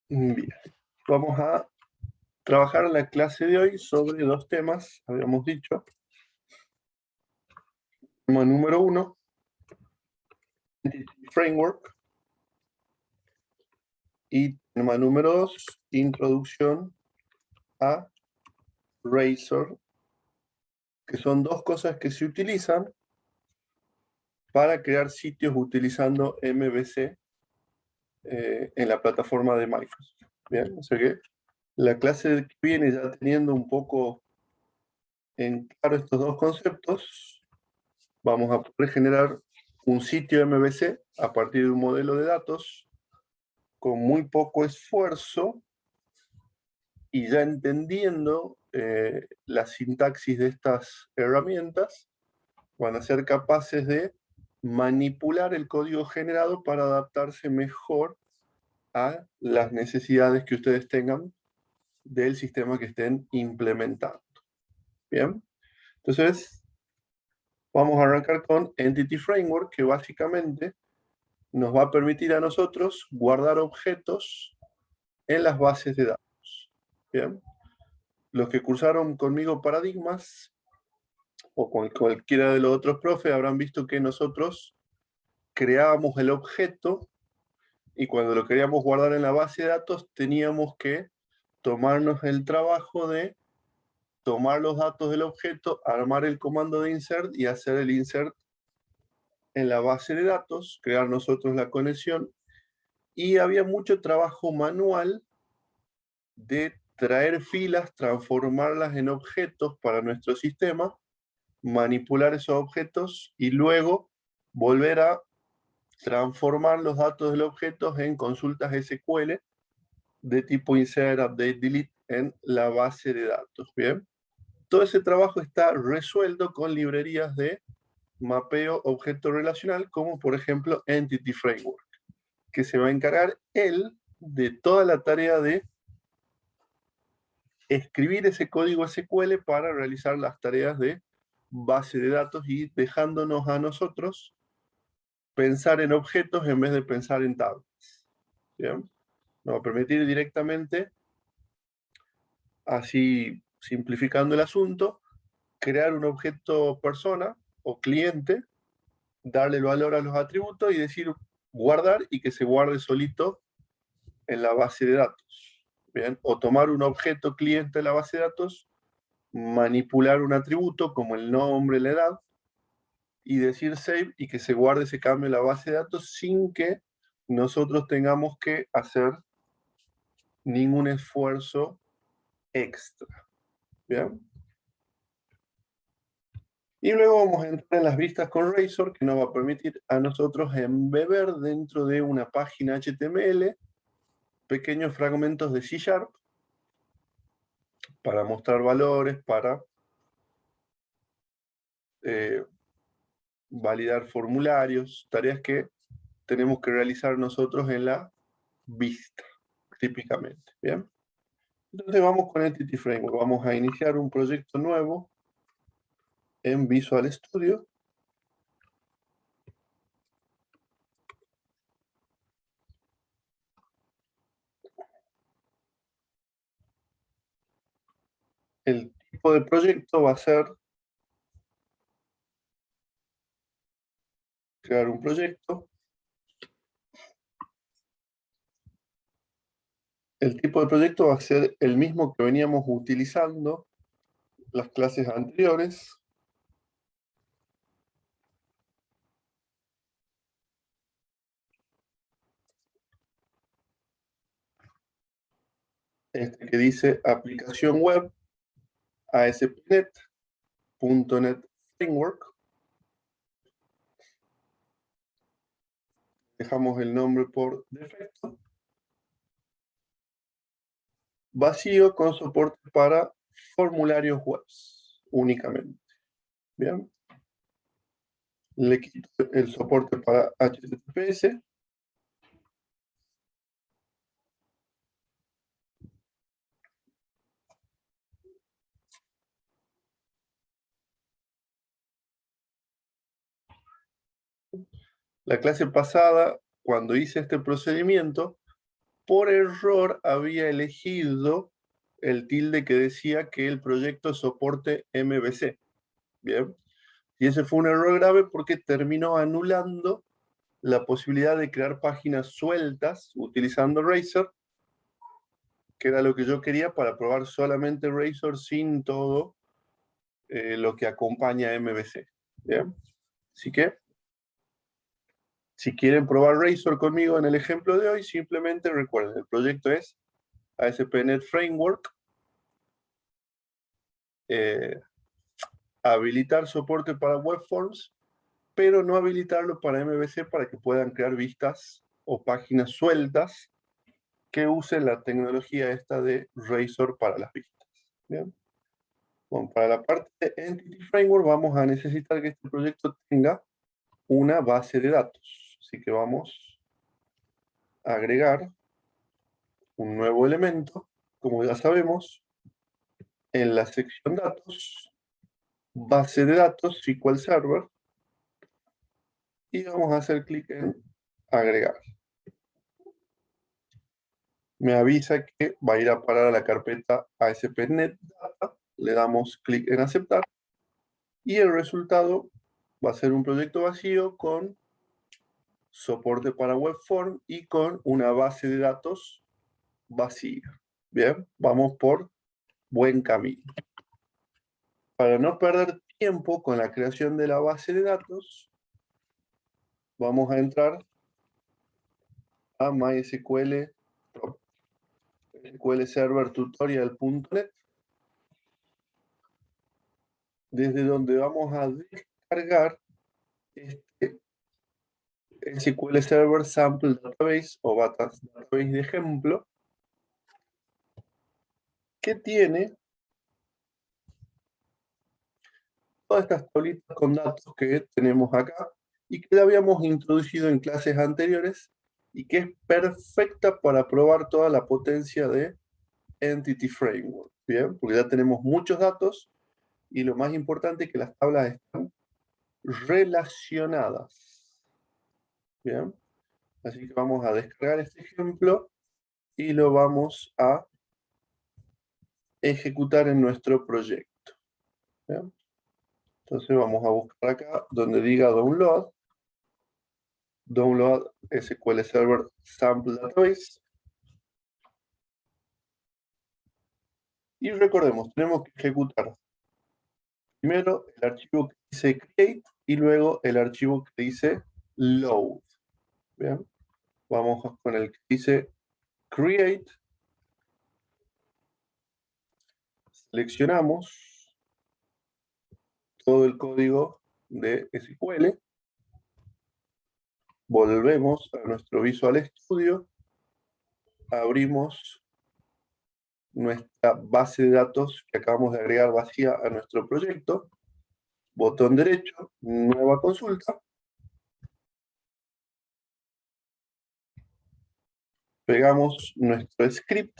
Bien, vamos a trabajar en la clase de hoy sobre dos temas, habíamos dicho. Tema número 1, Entity Framework. Y tema número 2, introducción a Razor, que son dos cosas que se utilizan para crear sitios utilizando MVC en la plataforma de Microsoft. Bien, o sea que la clase que viene ya teniendo un poco en claro estos dos conceptos, vamos a poder generar un sitio MVC a partir de un modelo de datos con muy poco esfuerzo y ya entendiendo la sintaxis de estas herramientas, van a ser capaces de manipular el código generado para adaptarse mejor a las necesidades que ustedes tengan del sistema que estén implementando. Bien, entonces vamos a arrancar con Entity Framework, que básicamente nos va a permitir a nosotros guardar objetos en las bases de datos. Bien, los que cursaron conmigo paradigmas o con cualquiera de los otros profes habrán visto que nosotros creábamos el objeto y cuando lo queríamos guardar en la base de datos teníamos que tomarnos el trabajo de tomar los datos del objeto, armar el comando de insert y hacer el insert en la base de datos, crear nosotros la conexión, y había mucho trabajo manual de traer filas, transformarlas en objetos para nuestro sistema, manipular esos objetos y luego volver a transformar los datos del objeto en consultas SQL de tipo insert, update, delete en la base de datos. Bien, todo ese trabajo está resuelto con librerías de mapeo objeto relacional, como por ejemplo Entity Framework, que se va a encargar él de toda la tarea de escribir ese código SQL para realizar las tareas de base de datos y dejándonos a nosotros pensar en objetos en vez de pensar en tablas. ¿Bien? Nos va a permitir directamente, así simplificando el asunto, crear un objeto persona o cliente, darle el valor a los atributos y decir guardar y que se guarde solito en la base de datos. ¿Bien? O tomar un objeto cliente de la base de datos, manipular un atributo como el nombre, la edad, y decir save y que se guarde ese cambio en la base de datos sin que nosotros tengamos que hacer ningún esfuerzo extra. ¿Bien? Y luego vamos a entrar en las vistas con Razor, que nos va a permitir a nosotros embeber dentro de una página HTML pequeños fragmentos de C# para mostrar valores, para validar formularios, tareas que tenemos que realizar nosotros en la vista, típicamente. ¿Bien? Entonces vamos con Entity Framework. Vamos a iniciar un proyecto nuevo en Visual Studio. El tipo de proyecto va a ser crear un proyecto. El tipo de proyecto va a ser el mismo que veníamos utilizando las clases anteriores. Este que dice aplicación web ASP.NET Framework. Dejamos el nombre por defecto. Vacío con soporte para formularios web únicamente. Bien. Le quito el soporte para HTTPS. La clase pasada, cuando hice este procedimiento, por error había elegido el tilde que decía que el proyecto soporte MVC. Bien. Y ese fue un error grave porque terminó anulando la posibilidad de crear páginas sueltas utilizando Razor, que era lo que yo quería para probar solamente Razor sin todo lo que acompaña a MVC. ¿Bien? Así que, si quieren probar Razor conmigo en el ejemplo de hoy, simplemente recuerden, el proyecto es ASP.NET Framework, habilitar soporte para webforms, pero no habilitarlo para MVC para que puedan crear vistas o páginas sueltas que usen la tecnología esta de Razor para las vistas. ¿Bien? Bueno, para la parte de Entity Framework vamos a necesitar que este proyecto tenga una base de datos. Así que vamos a agregar un nuevo elemento, como ya sabemos, en la sección datos, base de datos, SQL Server, y vamos a hacer clic en agregar. Me avisa que va a ir a parar a la carpeta ASP.NET Data, le damos clic en aceptar, y el resultado va a ser un proyecto vacío con soporte para webform y con una base de datos vacía. Bien, vamos por buen camino. Para no perder tiempo con la creación de la base de datos, vamos a entrar a MySQL SQL Server Tutorial.net, desde donde vamos a descargar este SQL Server Sample Database o Database de ejemplo, que tiene todas estas tablitas con datos que tenemos acá y que ya habíamos introducido en clases anteriores y que es perfecta para probar toda la potencia de Entity Framework. Bien, porque ya tenemos muchos datos y lo más importante es que las tablas están relacionadas. Bien, así que vamos a descargar este ejemplo y lo vamos a ejecutar en nuestro proyecto. Bien. Entonces vamos a buscar acá donde diga download SQL Server Sample Database. Y recordemos, tenemos que ejecutar primero el archivo que dice create y luego el archivo que dice load. Bien, vamos con el que dice create. Seleccionamos todo el código de SQL. Volvemos a nuestro Visual Studio. Abrimos nuestra base de datos que acabamos de agregar vacía a nuestro proyecto. Botón derecho, nueva consulta. Pegamos nuestro script.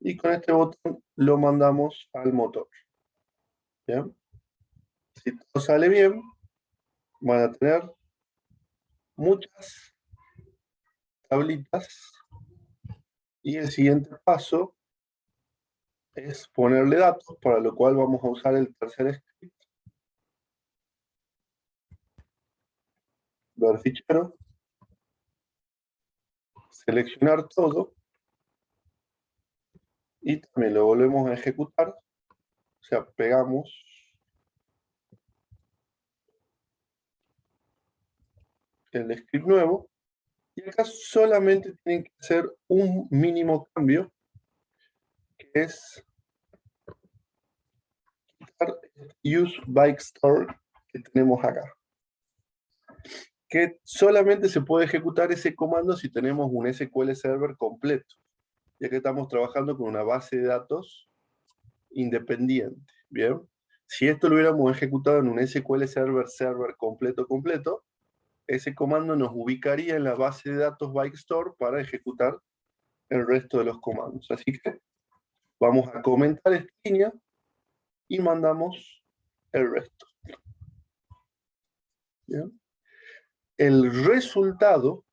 Y con este botón lo mandamos al motor. ¿Bien? Si todo sale bien, van a tener muchas tablitas. Y el siguiente paso es ponerle datos, para lo cual vamos a usar el tercer script. Ver fichero. Seleccionar todo. Y también lo volvemos a ejecutar. O sea, pegamos el script nuevo. Y acá solamente tienen que hacer un mínimo cambio, que es quitar use by store que tenemos acá. Que solamente se puede ejecutar ese comando si tenemos un SQL Server completo, ya que estamos trabajando con una base de datos independiente. Bien, si esto lo hubiéramos ejecutado en un SQL Server completo, ese comando nos ubicaría en la base de datos by store para ejecutar el resto de los comandos. Así que vamos a comentar esta línea y mandamos el resto. ¿Bien? El resultado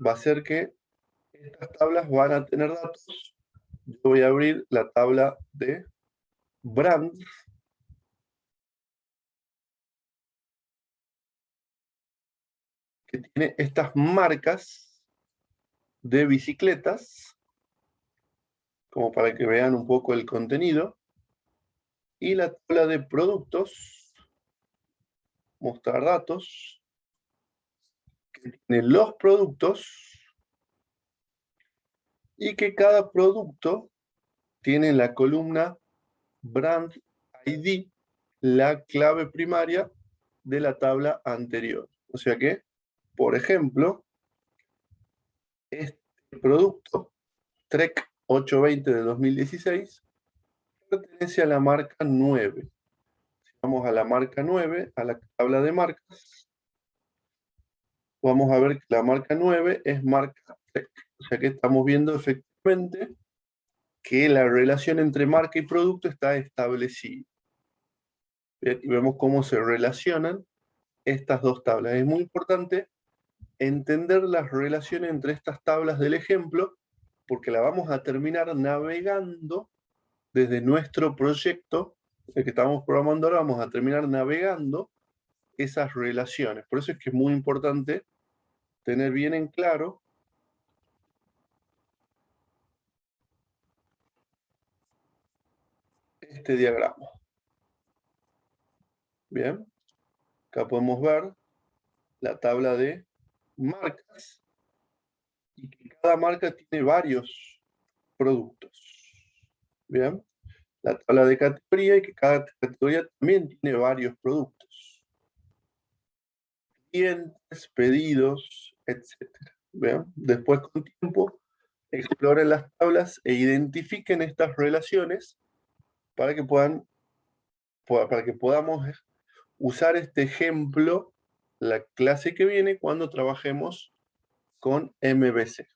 va a ser que estas tablas van a tener datos. Yo voy a abrir la tabla de brands. Que tiene estas marcas de bicicletas, como para que vean un poco el contenido. Y la tabla de productos, mostrar datos, que tiene los productos y que cada producto tiene la columna Brand ID, la clave primaria de la tabla anterior. O sea que, por ejemplo, este producto, Trek 820 de 2016, pertenece a la marca 9. Si vamos a la marca 9, a la tabla de marcas, vamos a ver que la marca 9 es marca Trek. O sea que estamos viendo efectivamente que la relación entre marca y producto está establecida. Y vemos cómo se relacionan estas dos tablas. Es muy importante entender las relaciones entre estas tablas del ejemplo, porque la vamos a terminar navegando desde nuestro proyecto, el que estamos programando ahora, vamos a terminar navegando esas relaciones. Por eso es que es muy importante tener bien en claro este diagrama. Bien, acá podemos ver la tabla de marcas y que cada marca tiene varios productos. Bien, la tabla de categoría y que cada categoría también tiene varios productos. Clientes, pedidos, etc. ¿Bien? Después, con tiempo, exploren las tablas e identifiquen estas relaciones para que podamos usar este ejemplo la clase que viene cuando trabajemos con MVC.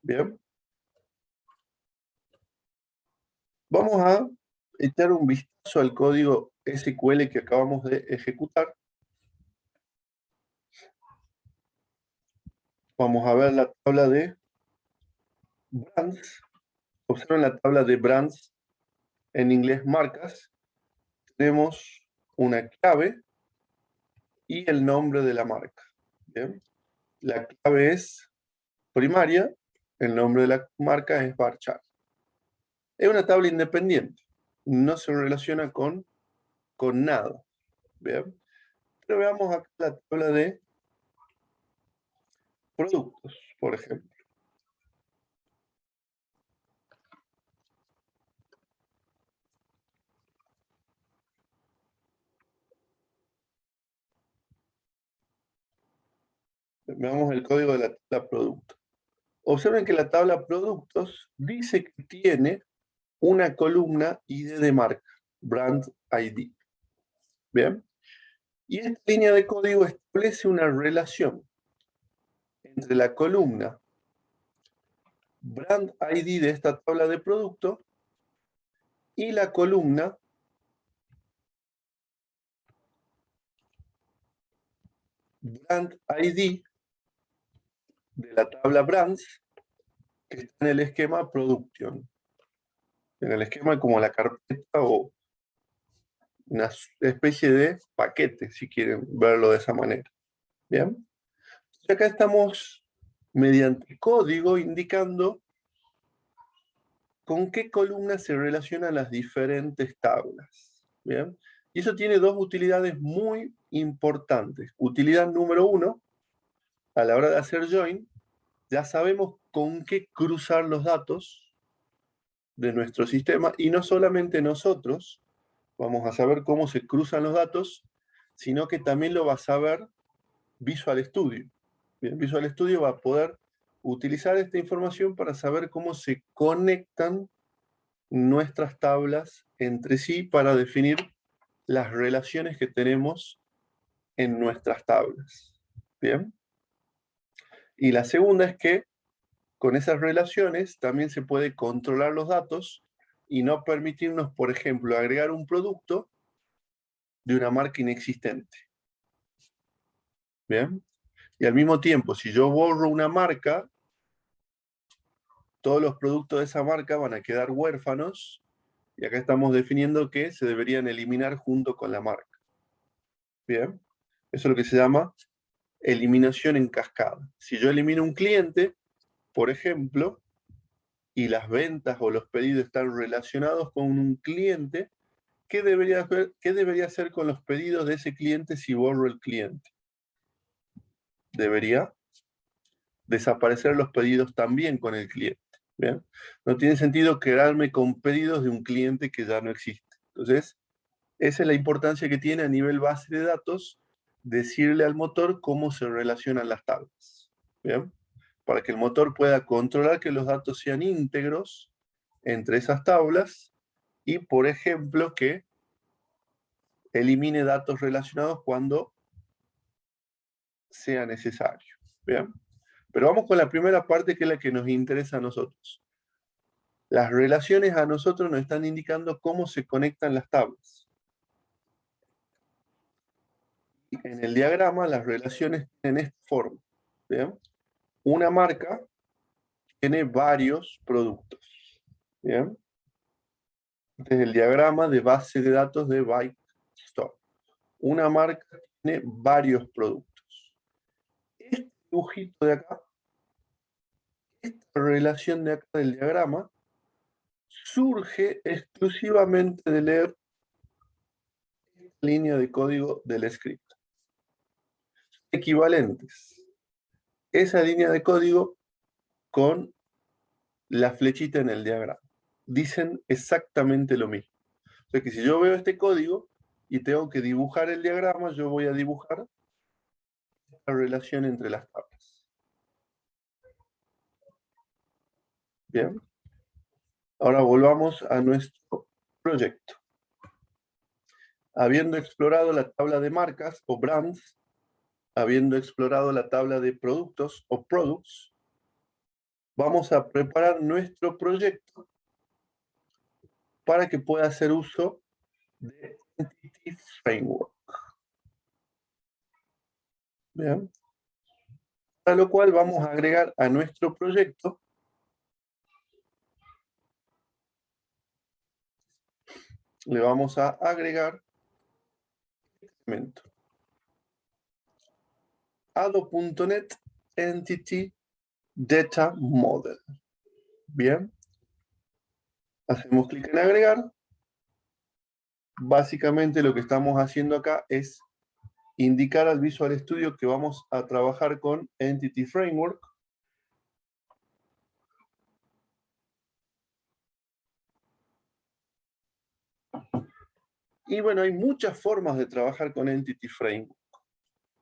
Bien. Vamos a echar un vistazo al código SQL que acabamos de ejecutar. Vamos a ver la tabla de brands. Observen la tabla de brands, en inglés marcas. Tenemos una clave y el nombre de la marca. ¿Bien? La clave es primaria, el nombre de la marca es varchar. Es una tabla independiente, no se relaciona con nada. ¿Bien? Pero veamos acá la tabla de productos, por ejemplo. Veamos el código de la tabla producto. Observen que la tabla productos dice que tiene una columna ID de marca, Brand ID. ¿Bien? Y esta línea de código establece una relación entre la columna Brand ID de esta tabla de producto y la columna Brand ID de la tabla Brands que está en el esquema Production. En el esquema como la carpeta o una especie de paquete, si quieren verlo de esa manera. ¿Bien? Y acá estamos, mediante código, indicando con qué columnas se relacionan las diferentes tablas. ¿Bien? Y eso tiene dos utilidades muy importantes. Utilidad número 1, a la hora de hacer join, ya sabemos con qué cruzar los datos de nuestro sistema, y no solamente nosotros vamos a saber cómo se cruzan los datos, sino que también lo va a saber Visual Studio. Bien, Visual Studio va a poder utilizar esta información para saber cómo se conectan nuestras tablas entre sí para definir las relaciones que tenemos en nuestras tablas. Bien. Y la segunda es que con esas relaciones también se puede controlar los datos y no permitirnos, por ejemplo, agregar un producto de una marca inexistente. ¿Bien? Y al mismo tiempo, si yo borro una marca, todos los productos de esa marca van a quedar huérfanos, y acá estamos definiendo que se deberían eliminar junto con la marca. ¿Bien? Eso es lo que se llama eliminación en cascada. Si yo elimino un cliente, por ejemplo, y las ventas o los pedidos están relacionados con un cliente, ¿qué debería hacer con los pedidos de ese cliente si borro el cliente? Debería desaparecer los pedidos también con el cliente. ¿Bien? No tiene sentido quedarme con pedidos de un cliente que ya no existe. Entonces, esa es la importancia que tiene a nivel base de datos decirle al motor cómo se relacionan las tablas. ¿Bien? Para que el motor pueda controlar que los datos sean íntegros entre esas tablas y, por ejemplo, que elimine datos relacionados cuando sea necesario. ¿Bien? Pero vamos con la primera parte, que es la que nos interesa a nosotros. Las relaciones a nosotros nos están indicando cómo se conectan las tablas. En el diagrama, las relaciones tienen esta forma. ¿Bien? Una marca tiene varios productos. ¿Bien? Este es el diagrama de base de datos de Bike Store. Una marca tiene varios productos. Este dibujito de acá, esta relación de acá del diagrama, surge exclusivamente de leer esta línea de código del script. Equivalentes. Esa línea de código con la flechita en el diagrama. Dicen exactamente lo mismo. O sea que si yo veo este código y tengo que dibujar el diagrama, yo voy a dibujar la relación entre las tablas. Bien. Ahora volvamos a nuestro proyecto. Habiendo explorado la tabla de marcas o brands, habiendo explorado la tabla de productos o products, vamos a preparar nuestro proyecto para que pueda hacer uso de Entity Framework. Bien. Para lo cual vamos a agregar a nuestro proyecto le vamos a agregar elemento Ado.NET Entity Data Model. Bien. Hacemos clic en agregar. Básicamente lo que estamos haciendo acá es indicar al Visual Studio que vamos a trabajar con Entity Framework. Y bueno, hay muchas formas de trabajar con Entity Framework.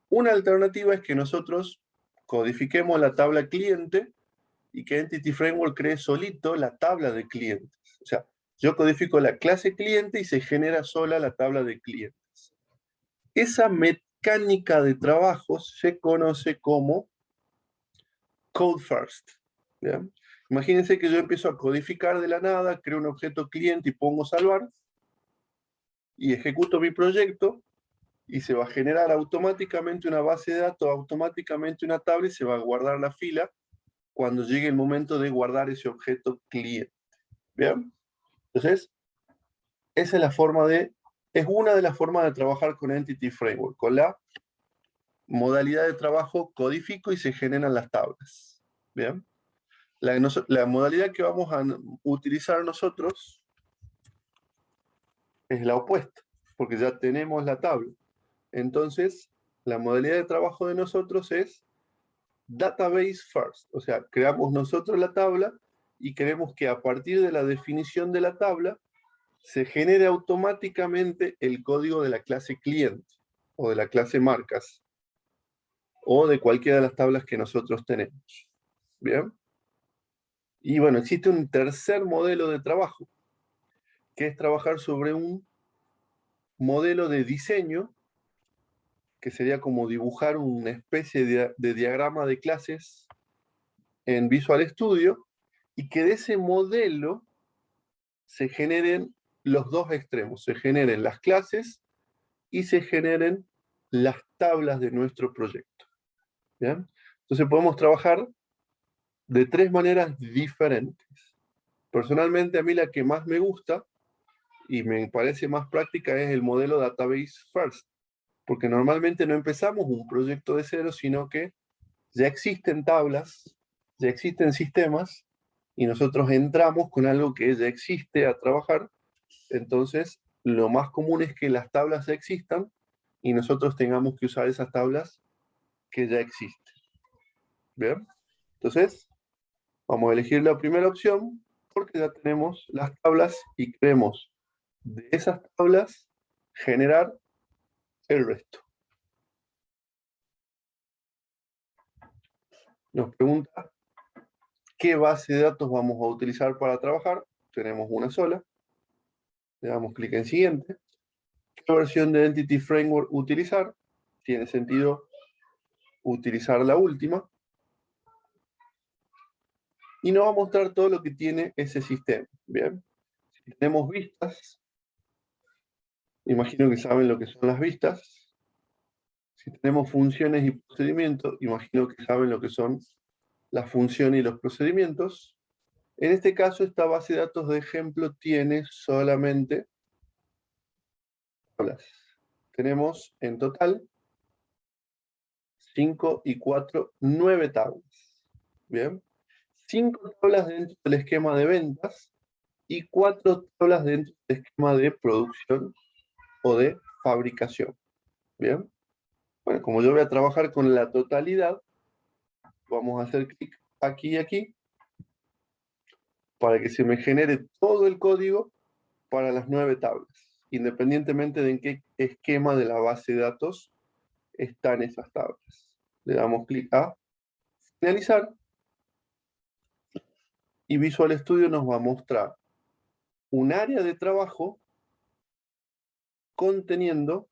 Una alternativa es que nosotros codifiquemos la tabla cliente y que Entity Framework cree solito la tabla de clientes. O sea, yo codifico la clase cliente y se genera sola la tabla de clientes. Esa mecánica de trabajo se conoce como Code First. ¿Bien? Imagínense que yo empiezo a codificar de la nada, creo un objeto cliente y pongo salvar, y ejecuto mi proyecto, y se va a generar automáticamente una base de datos, automáticamente una tabla, y se va a guardar la fila cuando llegue el momento de guardar ese objeto cliente. ¿Bien? Entonces, esa es una de las formas de trabajar con Entity Framework, con la modalidad de trabajo codifico y se generan las tablas. ¿Bien? La modalidad que vamos a utilizar nosotros es la opuesta, porque ya tenemos la tabla. Entonces, la modalidad de trabajo de nosotros es Database First, o sea, creamos nosotros la tabla y queremos que a partir de la definición de la tabla se genere automáticamente el código de la clase cliente o de la clase marcas o de cualquiera de las tablas que nosotros tenemos. ¿Bien? Y bueno, existe un tercer modelo de trabajo, que es trabajar sobre un modelo de diseño, que sería como dibujar una especie de diagrama de clases en Visual Studio, y que de ese modelo se generen los dos extremos, se generen las clases y se generen las tablas de nuestro proyecto. ¿Bien? Entonces podemos trabajar de 3 maneras diferentes. Personalmente, a mí la que más me gusta y me parece más práctica es el modelo Database First, porque normalmente no empezamos un proyecto de cero, sino que ya existen tablas, ya existen sistemas, y nosotros entramos con algo que ya existe a trabajar. Entonces, lo más común es que las tablas ya existan y nosotros tengamos que usar esas tablas que ya existen. ¿Bien? Entonces, vamos a elegir la primera opción porque ya tenemos las tablas y queremos de esas tablas generar el resto. Nos pregunta qué base de datos vamos a utilizar para trabajar. Tenemos una sola. Le damos clic en siguiente. ¿Qué versión de Entity Framework utilizar? Tiene sentido utilizar la última. Y nos va a mostrar todo lo que tiene ese sistema. Bien. Si tenemos vistas, imagino que saben lo que son las vistas. Si tenemos funciones y procedimientos, imagino que saben lo que son las funciones y los procedimientos. En este caso, esta base de datos de ejemplo tiene solamente tablas. Tenemos en total 5 y 4, 9 tablas. Bien. 5 tablas dentro del esquema de ventas y 4 tablas dentro del esquema de producción o de fabricación. Bien. Bueno, como yo voy a trabajar con la totalidad, vamos a hacer clic aquí y aquí para que se me genere todo el código para las 9 tablas, independientemente de en qué esquema de la base de datos están esas tablas. Le damos clic a finalizar y Visual Studio nos va a mostrar un área de trabajo conteniendo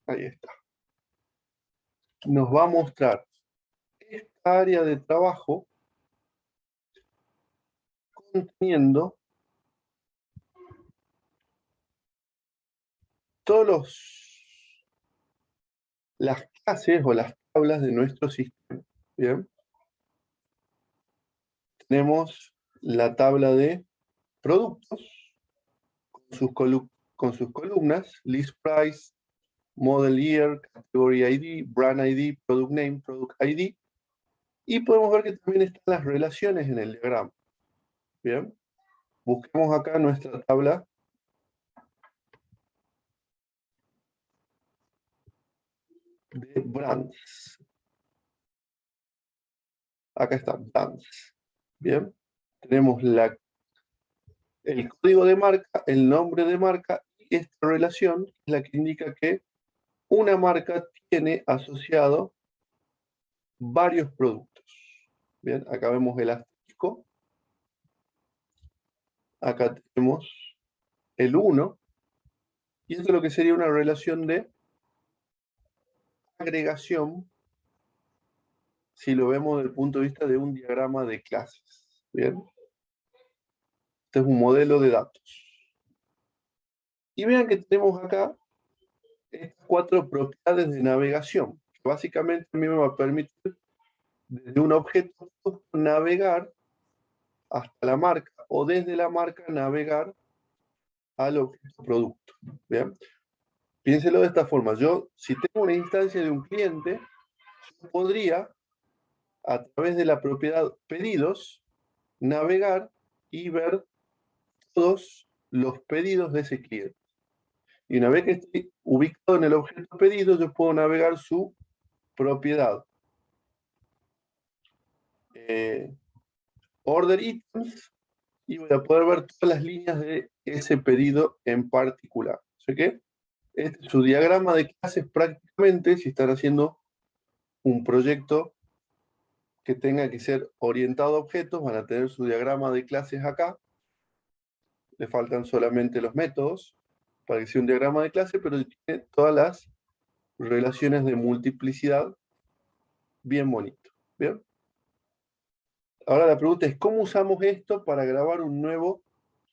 ahí está. Nos va a mostrar esta área de trabajo conteniendo todas las clases o las tablas de nuestro sistema. ¿Bien? Tenemos la tabla de productos con sus columnas, list price, model year, category ID, brand ID, product name, product ID. Y podemos ver que también están las relaciones en el diagrama. Bien. Busquemos acá nuestra tabla de brands. Acá está, brands. Bien. Tenemos el código de marca, el nombre de marca y esta relación es la que indica que una marca tiene asociado varios productos. Bien, acá vemos el asterisco. Acá tenemos el 1. Y esto es lo que sería una relación de agregación si lo vemos desde el punto de vista de un diagrama de clases. Bien. Este es un modelo de datos. Y vean que tenemos acá estas 4 propiedades de navegación, que básicamente a mí me va a permitir desde un objeto navegar hasta la marca o desde la marca navegar al objeto producto. ¿Bien? Piénselo de esta forma. Yo, si tengo una instancia de un cliente, yo podría, a través de la propiedad pedidos, navegar y ver todos los pedidos de ese cliente. Y una vez que esté ubicado en el objeto pedido, yo puedo navegar su propiedad. Order items, y voy a poder ver todas las líneas de ese pedido en particular. ¿Sí que? Este es su diagrama de clases prácticamente, si están haciendo un proyecto que tenga que ser orientado a objetos, van a tener su diagrama de clases acá. Le faltan solamente los métodos para que sea un diagrama de clase, pero tiene todas las relaciones de multiplicidad bien bonito. ¿Bien? Ahora la pregunta es, ¿cómo usamos esto para grabar un nuevo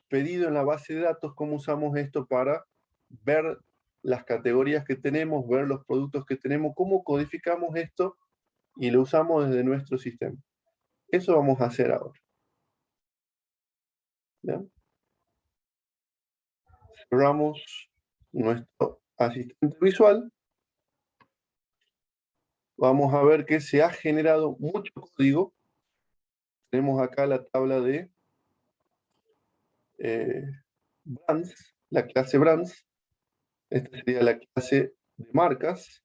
pedido en la base de datos? ¿Cómo usamos esto para ver las categorías que tenemos, ver los productos que tenemos? ¿Cómo codificamos esto y lo usamos desde nuestro sistema? Eso vamos a hacer ahora. ¿Bien? Cerramos nuestro asistente visual. Vamos a ver que se ha generado mucho código. Tenemos acá la tabla de brands, la clase brands. Esta sería la clase de marcas.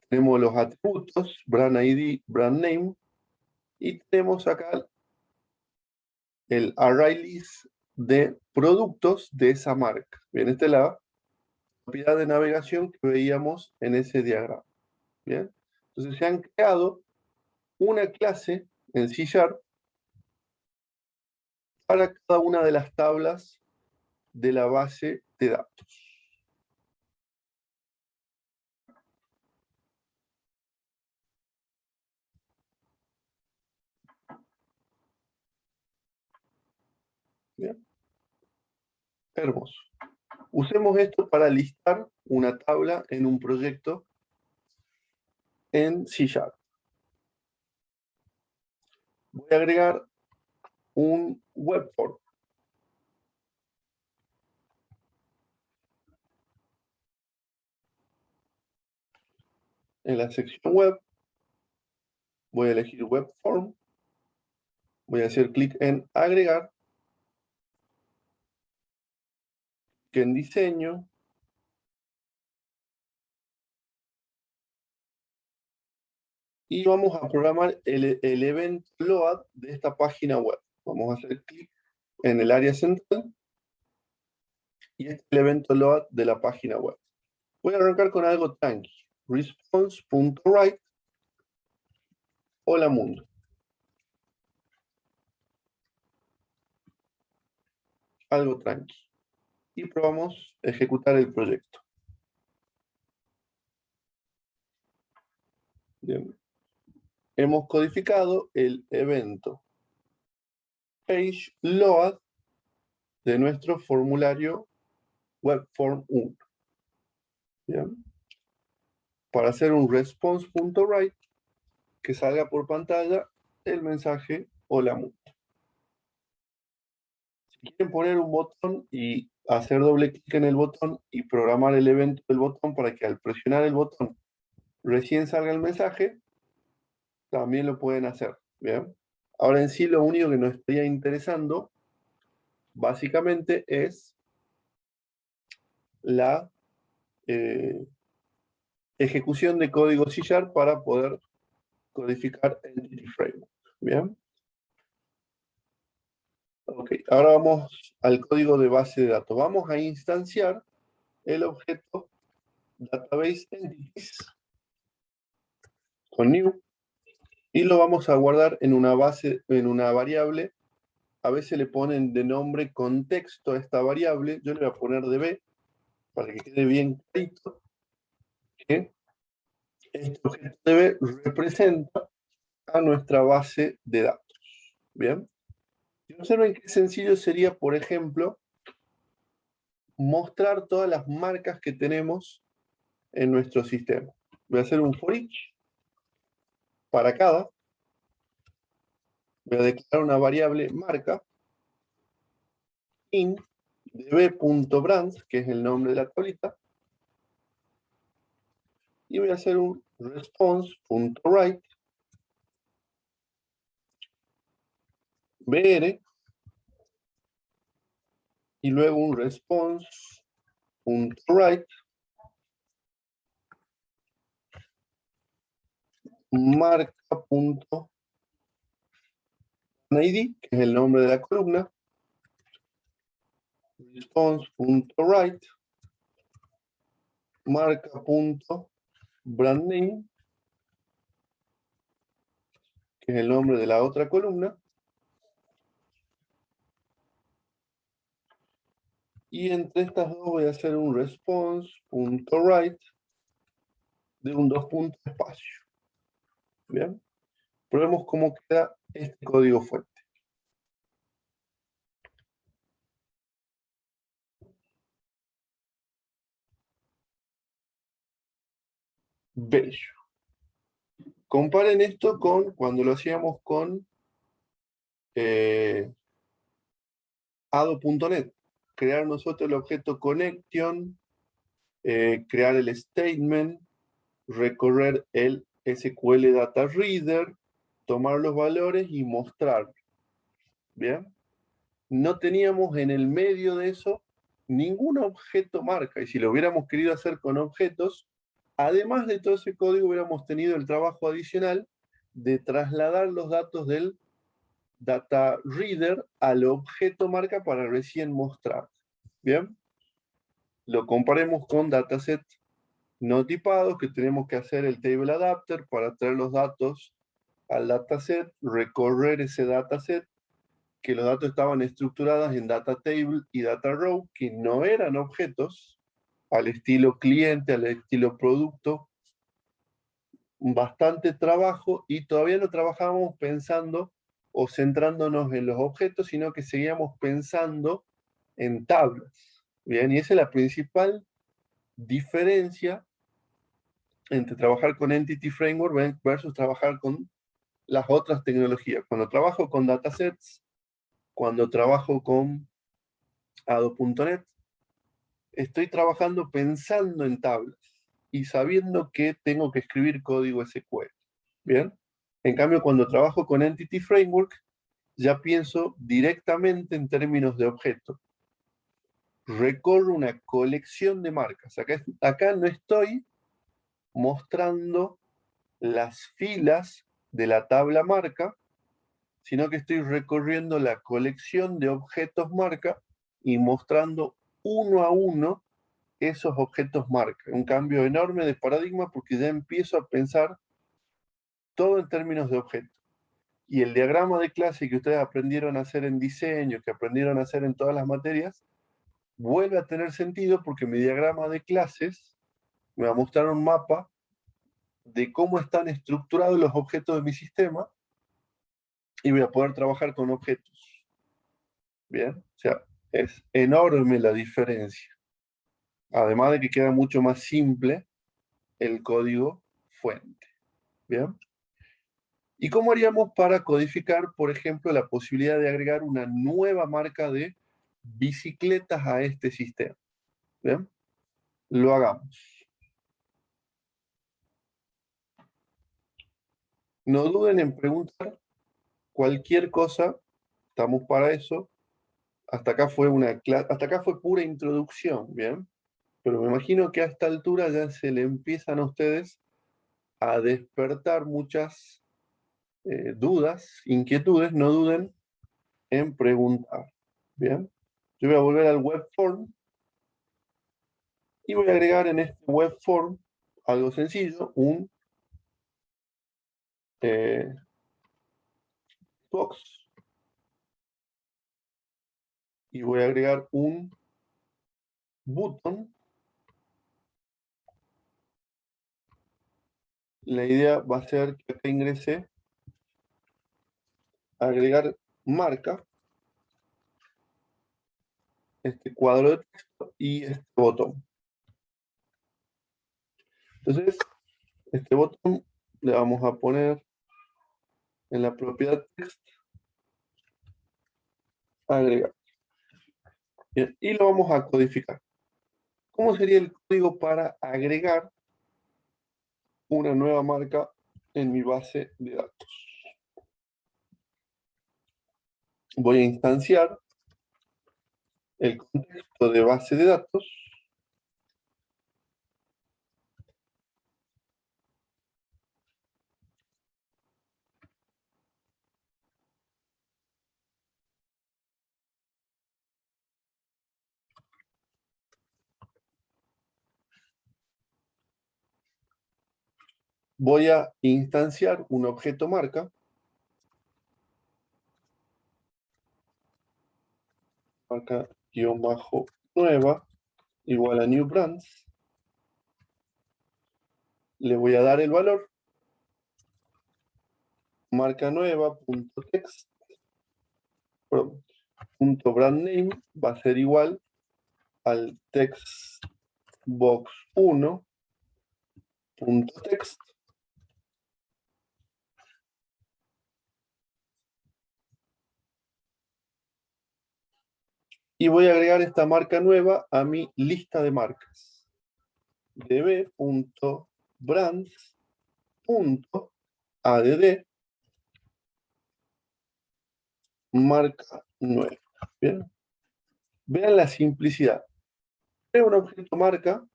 Tenemos los atributos, brand ID, brand name. Y tenemos acá el array list de productos de esa marca. Bien, esta es la propiedad de navegación que veíamos en ese diagrama. Bien, entonces se han creado una clase en C# para cada una de las tablas de la base de datos. Bien, hermoso. Usemos esto para listar una tabla en un proyecto en C#. Voy a agregar un web form. En la sección web voy a elegir web form. Voy a hacer clic en agregar, que en diseño, y vamos a programar el evento load de esta página web. Vamos a hacer clic en el área central y este es el evento load de la página web. Voy a arrancar con algo tranqui. Response.write. Hola mundo. Algo tranqui. Y probamos ejecutar el proyecto. Bien. Hemos codificado el evento page load de nuestro formulario webform 1. Bien. Para hacer un response.write que salga por pantalla el mensaje hola mundo. Si quieren poner un botón y hacer doble clic en el botón y programar el evento del botón para que al presionar el botón recién salga el mensaje, también lo pueden hacer. ¿Bien? Ahora en sí lo único que nos estaría interesando básicamente es la ejecución de código C# para poder codificar Entity Framework. ¿Bien? Ok, ahora vamos al código de base de datos. Vamos a instanciar el objeto database entities con new y lo vamos a guardar en una base, en una variable. A veces le ponen de nombre contexto a esta variable. Yo le voy a poner db para que quede bien clarito que este objeto db representa a nuestra base de datos. Bien. Y observen qué sencillo sería, por ejemplo, mostrar todas las marcas que tenemos en nuestro sistema. Voy a hacer un for each para cada. Voy a declarar una variable marca in db.brands, que es el nombre de la tablita, y voy a hacer un response.write br y luego un response.write marca.id, que es el nombre de la columna, response.write marca.brandname que es el nombre de la otra columna. Y entre estas dos voy a hacer un response.write de un 2 puntos espacio. Bien. Probemos cómo queda este código fuente. Bello. Comparen esto con cuando lo hacíamos con ado.net. Crear nosotros el objeto connection, crear el statement, recorrer el SQL Data Reader, tomar los valores y mostrar. ¿Bien? No teníamos en el medio de eso ningún objeto marca. Y si lo hubiéramos querido hacer con objetos, además de todo ese código, hubiéramos tenido el trabajo adicional de trasladar los datos del Data Reader al objeto marca para recién mostrar. ¿Bien? Lo comparemos con dataset no tipados, que tenemos que hacer el table adapter para traer los datos al dataset, recorrer ese dataset, que los datos estaban estructurados en data table y data row, que no eran objetos, al estilo cliente, al estilo producto, bastante trabajo, y todavía no trabajábamos pensando o centrándonos en los objetos, sino que seguíamos pensando en tablas. Bien, y esa es la principal diferencia entre trabajar con Entity Framework versus trabajar con las otras tecnologías. Cuando trabajo con datasets, cuando trabajo con ado.net, estoy trabajando pensando en tablas y sabiendo que tengo que escribir código SQL. ¿Bien? En cambio, cuando trabajo con Entity Framework, ya pienso directamente en términos de objeto. Recorro una colección de marcas. Acá no estoy mostrando las filas de la tabla marca, sino que estoy recorriendo la colección de objetos marca y mostrando uno a uno esos objetos marca. Un cambio enorme de paradigma porque ya empiezo a pensar todo en términos de objetos. Y el diagrama de clase que ustedes aprendieron a hacer en diseño, que aprendieron a hacer en todas las materias, vuelve a tener sentido porque mi diagrama de clases me va a mostrar un mapa de cómo están estructurados los objetos de mi sistema y voy a poder trabajar con objetos. Bien, o sea, es enorme la diferencia. Además de que queda mucho más simple el código fuente. Bien. ¿Y cómo haríamos para codificar, por ejemplo, la posibilidad de agregar una nueva marca de bicicletas a este sistema? Bien. Lo hagamos. No duden en preguntar cualquier cosa, estamos para eso. Hasta acá fue hasta acá fue pura introducción, ¿bien? Pero me imagino que a esta altura ya se le empiezan a ustedes a despertar muchas dudas, inquietudes. No duden en preguntar, ¿bien? Yo voy a volver al web form y voy a agregar en este web form algo sencillo, un box, y voy a agregar un button. La idea va a ser que acá ingrese agregar marca, este cuadro de texto y este botón. Entonces, este botón le vamos a poner en la propiedad text agregar. Bien, y lo vamos a codificar. ¿Cómo sería el código para agregar una nueva marca en mi base de datos? Voy a instanciar el contexto de base de datos. Voy a instanciar un objeto marca marca guión bajo nueva igual a new brands. Le voy a dar el valor. Marca nueva punto text punto brand name va a ser igual al text box 1 punto text y voy a agregar esta marca nueva a mi lista de marcas. db.brands.add marca nueva. ¿Bien? Vean la simplicidad. Creo un objeto marca,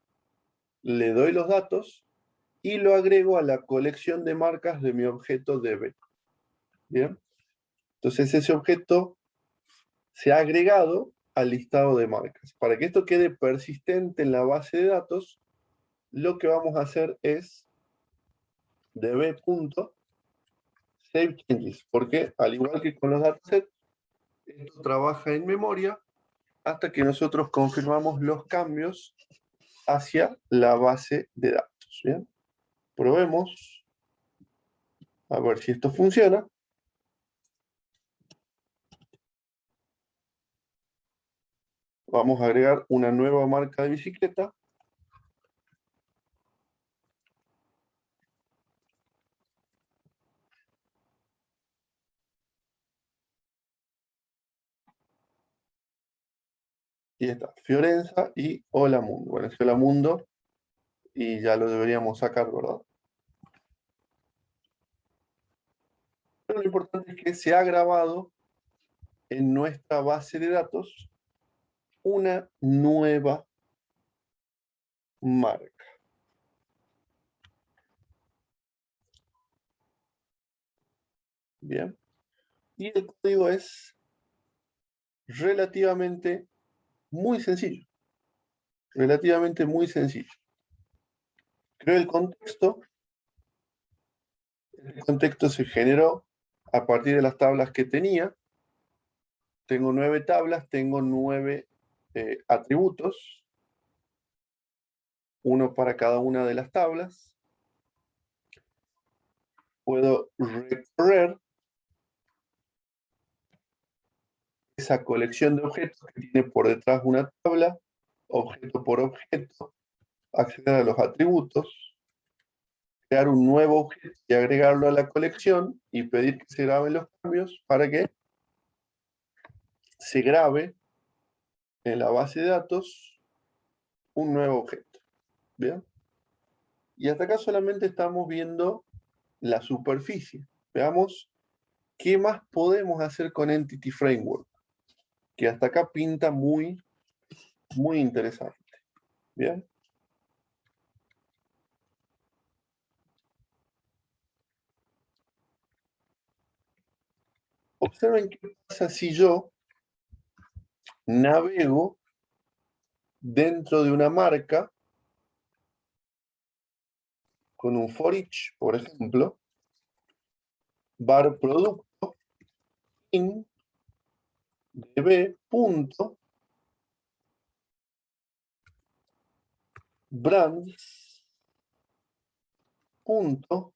le doy los datos y lo agrego a la colección de marcas de mi objeto db. ¿Bien? Entonces ese objeto se ha agregado al listado de marcas. Para que esto quede persistente en la base de datos, lo que vamos a hacer es db.savechanges, porque al igual que con los datasets, esto trabaja en memoria hasta que nosotros confirmamos los cambios hacia la base de datos. ¿Bien? Probemos a ver si esto funciona. Vamos a agregar una nueva marca de bicicleta. Y está, Fiorenza y Hola Mundo. Bueno, es Hola Mundo y ya lo deberíamos sacar, ¿verdad? Pero lo importante es que se ha grabado en nuestra base de datos una nueva marca. Bien. Y el código es relativamente muy sencillo. Relativamente muy sencillo. Creo el contexto. El contexto se generó a partir de las tablas que tenía. Tengo 9 tablas, tengo 9 atributos. Uno para cada una de las tablas. Puedo recorrer esa colección de objetos que tiene por detrás una tabla, objeto por objeto, acceder a los atributos, crear un nuevo objeto y agregarlo a la colección y pedir que se graben los cambios para que se grabe en la base de datos un nuevo objeto. ¿Bien? Y hasta acá solamente estamos viendo la superficie. Veamos qué más podemos hacer con Entity Framework, que hasta acá pinta muy, muy interesante. ¿Bien? Observen qué pasa si yo navego dentro de una marca con un for each, por ejemplo, var producto in db punto brands punto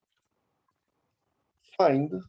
find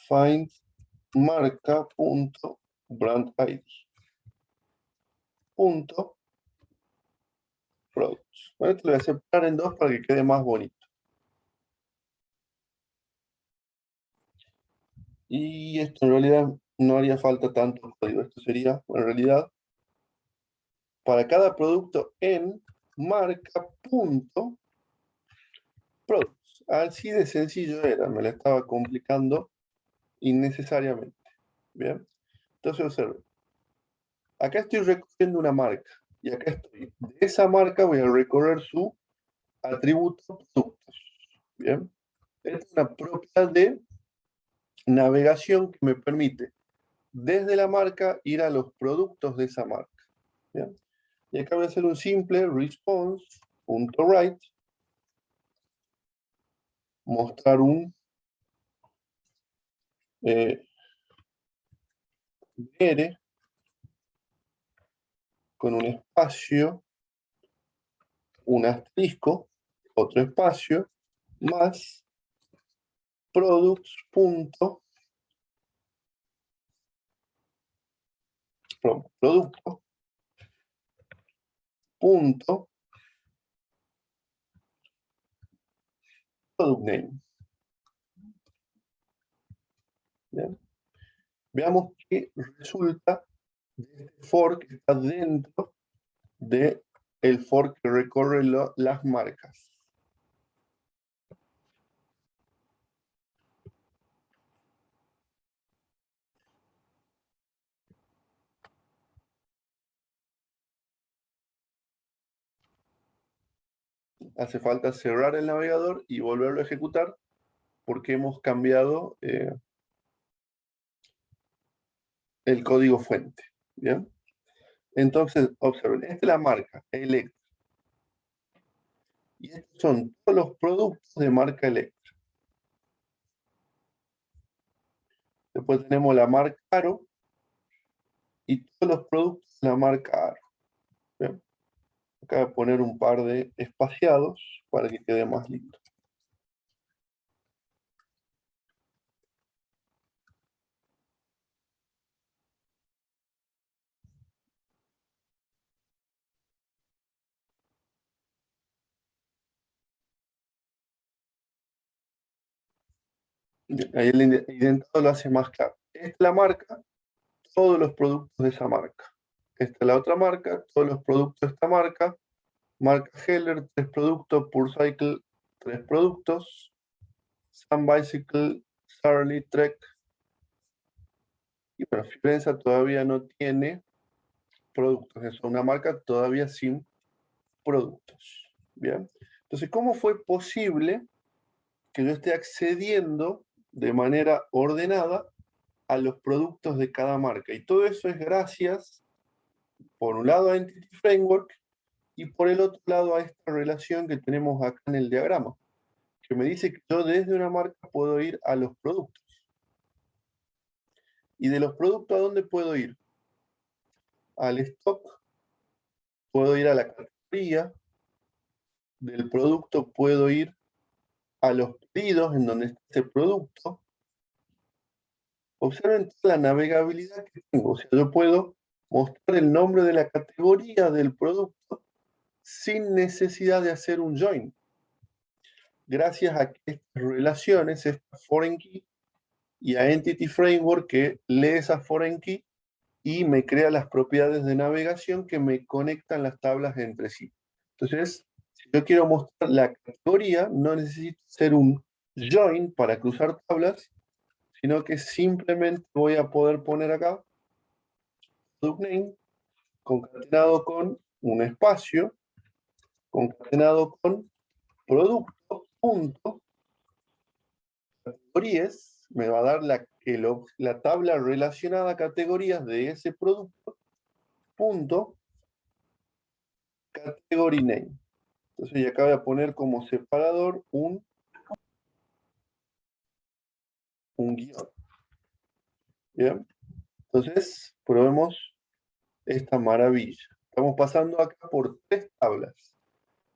find marca punto brand id punto products. Bueno, esto lo voy a separar en dos para que quede más bonito. Y esto en realidad no haría falta tanto código. Esto sería, en realidad, para cada producto en marca punto products. Así de sencillo era, me la estaba complicando innecesariamente. Bien, entonces observen. Acá estoy recorriendo una marca y acá estoy. De esa marca voy a recorrer su atributo productos. Bien, esta es una propiedad de navegación que me permite desde la marca ir a los productos de esa marca. ¿Bien? Y acá voy a hacer un simple response.write, mostrar un R con un espacio, un asterisco, otro espacio, más products. Producto punto product name. ¿Bien? Veamos qué resulta de este for que está dentro de el for que recorre las marcas. Hace falta cerrar el navegador y volverlo a ejecutar porque hemos cambiado el código fuente. ¿Bien? Entonces, observen, esta es la marca Electra. Y estos son todos los productos de marca Electra. Después tenemos la marca Aro y todos los productos de la marca Aro. ¿Bien? Acá voy a poner un par de espaciados para que quede más lindo. Ahí el indentado lo hace más claro. Esta es la marca, todos los productos de esa marca. Esta es la otra marca, todos los productos de esta marca. Marca Heller, 3 productos. PureCycle, 3 productos. Sun Bicycle, Charlie, Trek. Y bueno, Fiorenza todavía no tiene productos. Es una marca todavía sin productos. Bien. Entonces, ¿cómo fue posible que yo esté accediendo de manera ordenada a los productos de cada marca? Y todo eso es gracias, por un lado, a Entity Framework y por el otro lado a esta relación que tenemos acá en el diagrama, que me dice que yo desde una marca puedo ir a los productos. ¿Y de los productos a dónde puedo ir? Al stock, puedo ir a la categoría, del producto puedo ir a los pedidos en donde está ese producto. Observen toda la navegabilidad que tengo. O sea, yo puedo mostrar el nombre de la categoría del producto sin necesidad de hacer un join. Gracias a que estas relaciones, esta foreign key, y a Entity Framework que lee esa foreign key y me crea las propiedades de navegación que me conectan las tablas entre sí. Entonces, si yo quiero mostrar la categoría, no necesito hacer un join para cruzar tablas, sino que simplemente voy a poder poner acá product name concatenado con un espacio, concatenado con producto, punto, categorías, me va a dar la tabla relacionada a categorías de ese producto, punto, category name. Entonces, y acá voy a poner como separador un guión. Bien, entonces probemos esta maravilla. Estamos pasando acá por 3 tablas.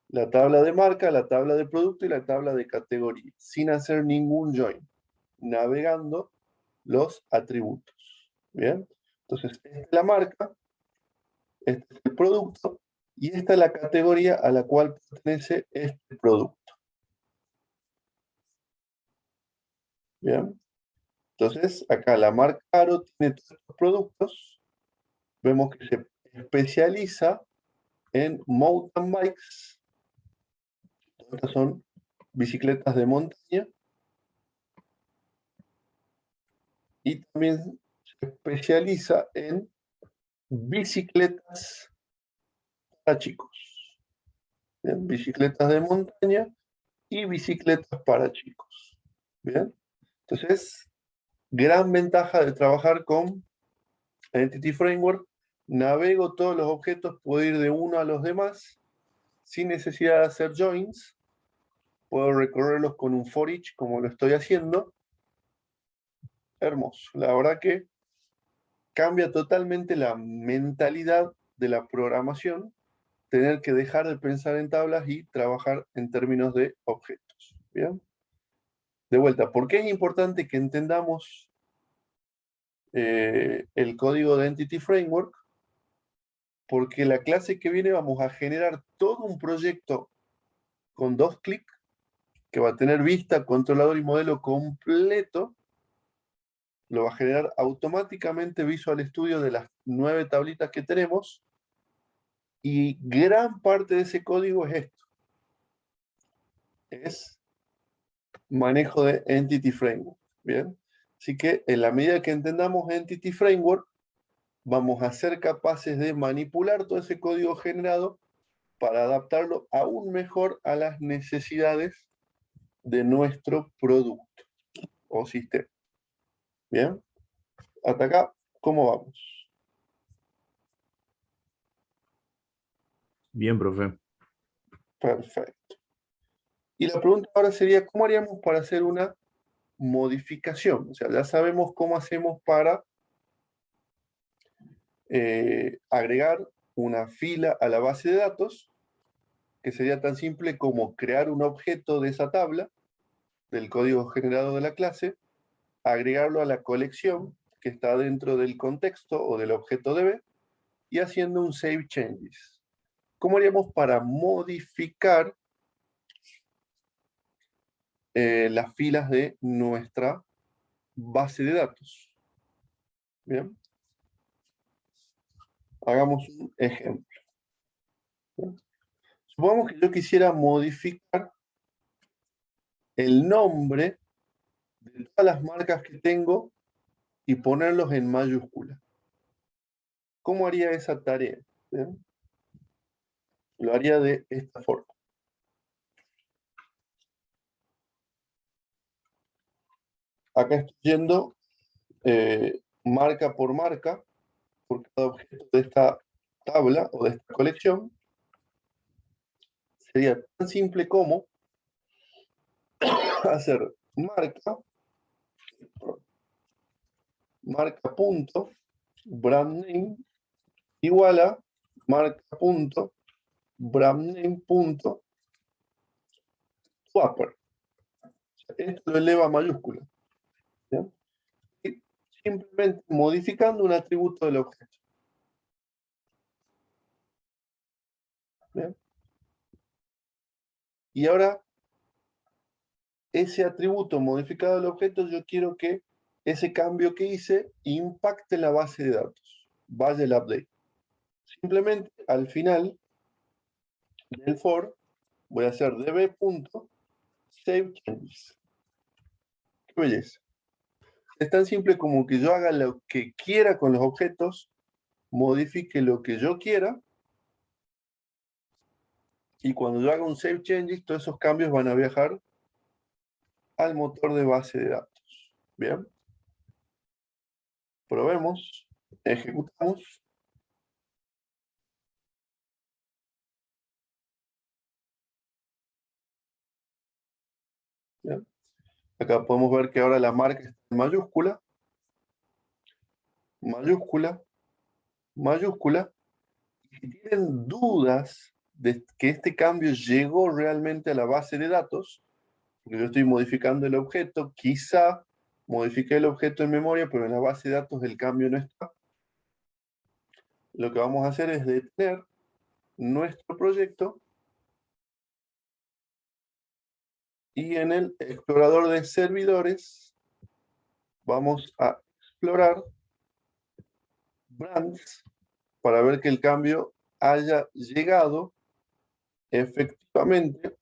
La tabla de marca, la tabla de producto y la tabla de categoría, sin hacer ningún join, navegando los atributos. Bien, entonces esta es la marca, este es el producto y esta es la categoría a la cual pertenece este producto. Bien, entonces acá la marca Aro tiene todos estos productos. Vemos que se especializa en mountain bikes. Estas son bicicletas de montaña, y también se especializa en bicicletas para chicos. Bien, bicicletas de montaña y bicicletas para chicos. Bien, entonces, gran ventaja de trabajar con Entity Framework. Navego todos los objetos, puedo ir de uno a los demás sin necesidad de hacer joins. Puedo recorrerlos con un for each, como lo estoy haciendo. Hermoso. La verdad que cambia totalmente la mentalidad de la programación, tener que dejar de pensar en tablas y trabajar en términos de objetos. ¿Bien? De vuelta, ¿por qué es importante que entendamos el código de Entity Framework? Porque la clase que viene vamos a generar todo un proyecto con 2 clics que va a tener vista, controlador y modelo completo. Lo va a generar automáticamente Visual Studio de las 9 tablitas que tenemos, y gran parte de ese código es esto. Es manejo de Entity Framework. Bien, así que en la medida que entendamos Entity Framework, vamos a ser capaces de manipular todo ese código generado para adaptarlo aún mejor a las necesidades de nuestro producto o sistema. Bien, hasta acá, ¿cómo vamos? Bien, profe. Perfecto. Y la pregunta ahora sería, ¿cómo haríamos para hacer una modificación? O sea, ya sabemos cómo hacemos para agregar una fila a la base de datos, que sería tan simple como crear un objeto de esa tabla, del código generado de la clase, agregarlo a la colección que está dentro del contexto o del objeto DB, y haciendo un save changes. ¿Cómo haríamos para modificar las filas de nuestra base de datos? Bien, hagamos un ejemplo. Bien. Supongamos que yo quisiera modificar el nombre de todas las marcas que tengo y ponerlos en mayúscula. ¿Cómo haría esa tarea? ¿Bien? Lo haría de esta forma. Acá estoy yendo marca por marca, por cada objeto de esta tabla o de esta colección. Sería tan simple como hacer marca punto brand name igual a marca punto brand name punto swapper. Esto lo eleva a mayúscula. ¿Bien? Y simplemente modificando un atributo del objeto. ¿Bien? Y ahora, ese atributo modificado del objeto, yo quiero que ese cambio que hice impacte la base de datos. Vaya el update. Simplemente al final del for voy a hacer db.saveChanges. Qué belleza. Es tan simple como que yo haga lo que quiera con los objetos, modifique lo que yo quiera, y cuando yo haga un save changes, todos esos cambios van a viajar al motor de base de datos. Bien, probemos, ejecutamos. Bien. Acá podemos ver que ahora la marca está en mayúscula, mayúscula, mayúscula. Si tienen dudas de que este cambio llegó realmente a la base de datos, porque yo estoy modificando el objeto, quizá modifiqué el objeto en memoria, pero en la base de datos el cambio no está. Lo que vamos a hacer es detener nuestro proyecto y en el explorador de servidores vamos a explorar brands para ver que el cambio haya llegado efectivamente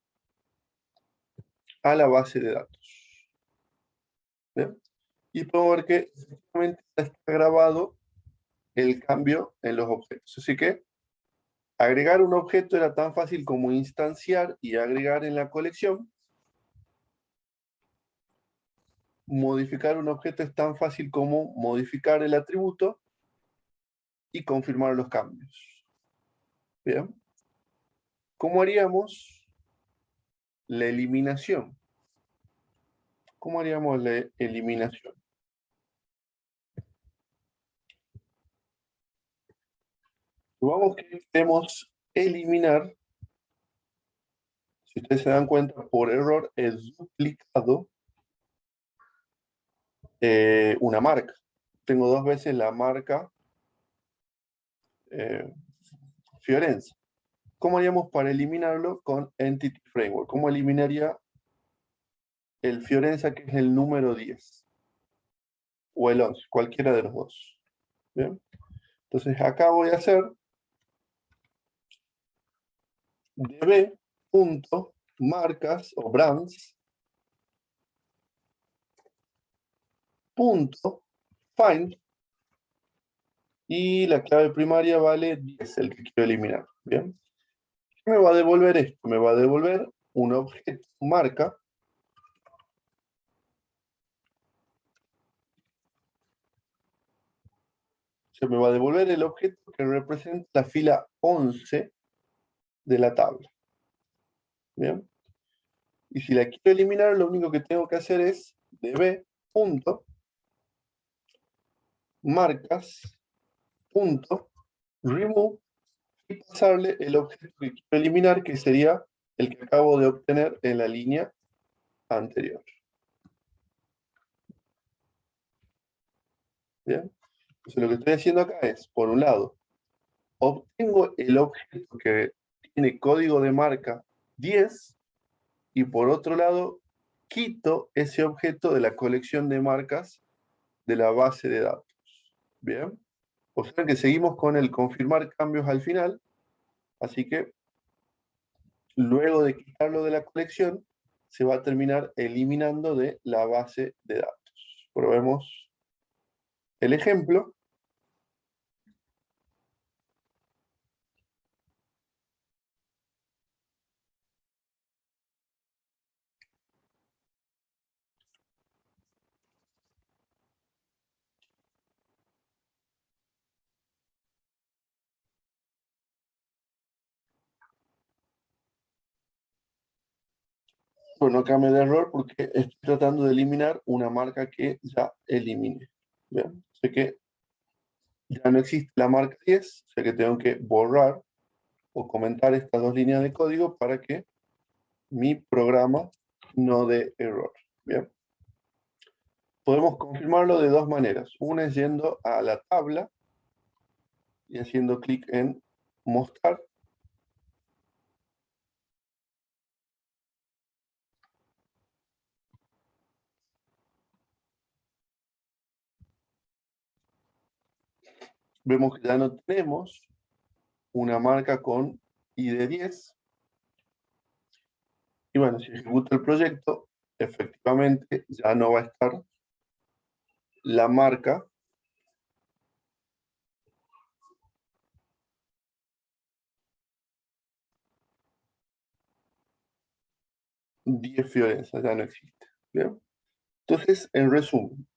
a la base de datos. ¿Bien? Y puedo ver que efectivamente está grabado el cambio en los objetos. Así que agregar un objeto era tan fácil como instanciar y agregar en la colección. Modificar un objeto es tan fácil como modificar el atributo y confirmar los cambios. Bien. ¿Cómo haríamos la eliminación? ¿Cómo haríamos la eliminación? Supongamos que queremos eliminar, si ustedes se dan cuenta, por error he duplicado una marca. Tengo dos veces la marca Fiorenza. ¿Cómo haríamos para eliminarlo con Entity Framework? ¿Cómo eliminaría el Fiorenza, que es el número 10? O el 11, cualquiera de los dos. ¿Bien? Entonces acá voy a hacer db.marcas o brands punto find y la clave primaria vale 10, el que quiero eliminar. ¿Bien? ¿Qué me va a devolver esto? Me va a devolver un objeto marca se me va a devolver el objeto que representa la fila 11 de la tabla. ¿Bien? Y si la quiero eliminar, lo único que tengo que hacer es db.marcas.remove y pasarle el objeto que quiero eliminar, que sería el que acabo de obtener en la línea anterior. ¿Bien? Entonces lo que estoy haciendo acá es, por un lado, obtengo el objeto que tiene código de marca 10 y por otro lado, quito ese objeto de la colección de marcas de la base de datos. ¿Bien? Observen que seguimos con el confirmar cambios al final, así que luego de quitarlo de la colección, se va a terminar eliminando de la base de datos. Probemos el ejemplo. Bueno, acá me da error porque estoy tratando de eliminar una marca que ya eliminé. ¿Bien? Sé que ya no existe la marca 10, sé que tengo que borrar o comentar estas dos líneas de código para que mi programa no dé error. Bien. Podemos confirmarlo de dos maneras. Una es yendo a la tabla y haciendo clic en mostrar. Vemos que ya no tenemos una marca con ID 10. Y bueno, si ejecuto el proyecto, efectivamente ya no va a estar la marca Die Fiorenza, ya no existe. ¿Bien? Entonces, en resumen,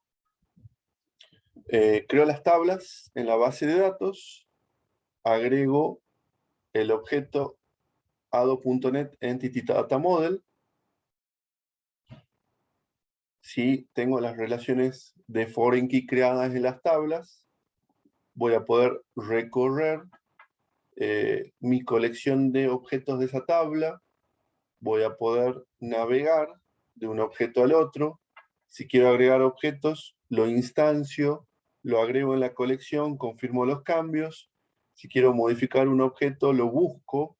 creo las tablas en la base de datos, agrego el objeto ado.net Entity Data Model. Si tengo las relaciones de foreign key creadas en las tablas, voy a poder recorrer mi colección de objetos de esa tabla, voy a poder navegar de un objeto al otro. Si quiero agregar objetos, lo instancio, lo agrego en la colección, confirmo los cambios. Si quiero modificar un objeto, lo busco,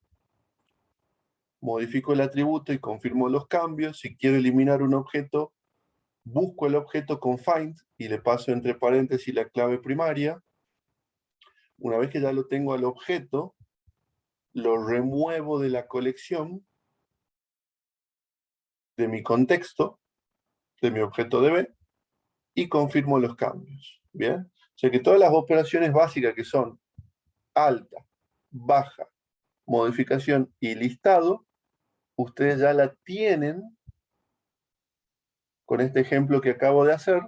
modifico el atributo y confirmo los cambios. Si quiero eliminar un objeto, busco el objeto con find y le paso entre paréntesis la clave primaria. Una vez que ya lo tengo al objeto, lo remuevo de la colección de mi contexto, de mi objeto DB, y confirmo los cambios. ¿Bien? O sea que todas las operaciones básicas que son alta, baja, modificación y listado, ustedes ya la tienen con este ejemplo que acabo de hacer,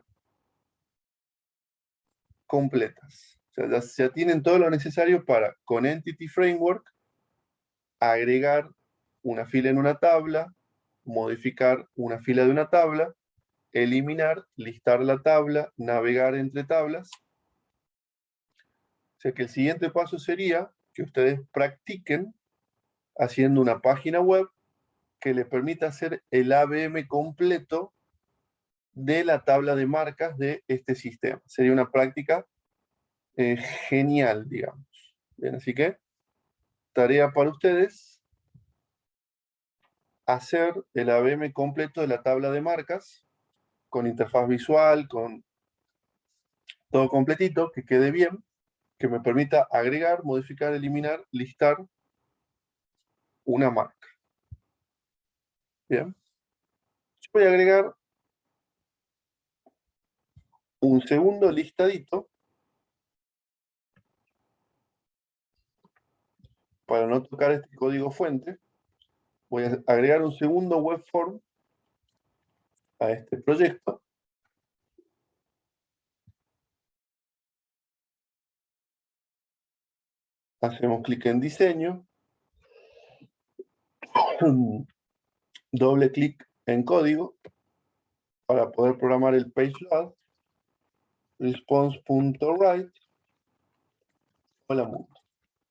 completas. O sea, ya tienen todo lo necesario para, con Entity Framework, agregar una fila en una tabla, modificar una fila de una tabla, eliminar, listar la tabla, navegar entre tablas. O sea que el siguiente paso sería que ustedes practiquen haciendo una página web que les permita hacer el ABM completo de la tabla de marcas de este sistema. Sería una práctica genial, digamos. Bien, así que tarea para ustedes, hacer el ABM completo de la tabla de marcas con interfaz visual, con todo completito, que quede bien, que me permita agregar, modificar, eliminar, listar una marca. Bien. Yo voy a agregar un segundo listadito para no tocar este código fuente. Voy a agregar un segundo web form a este proyecto. Hacemos clic en diseño, doble clic en código para poder programar el pageLoad, response.write o la multa.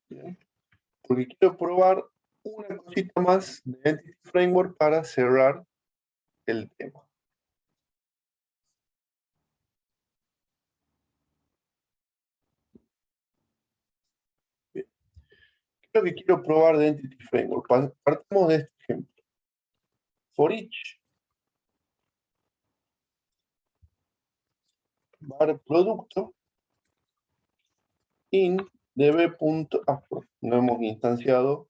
¿Bien? Porque quiero probar una cosita más de Entity Framework para cerrar el tema. Bien. ¿Qué es lo que quiero probar de Entity Framework? Partamos de este ejemplo. For each var producto in db. No hemos instanciado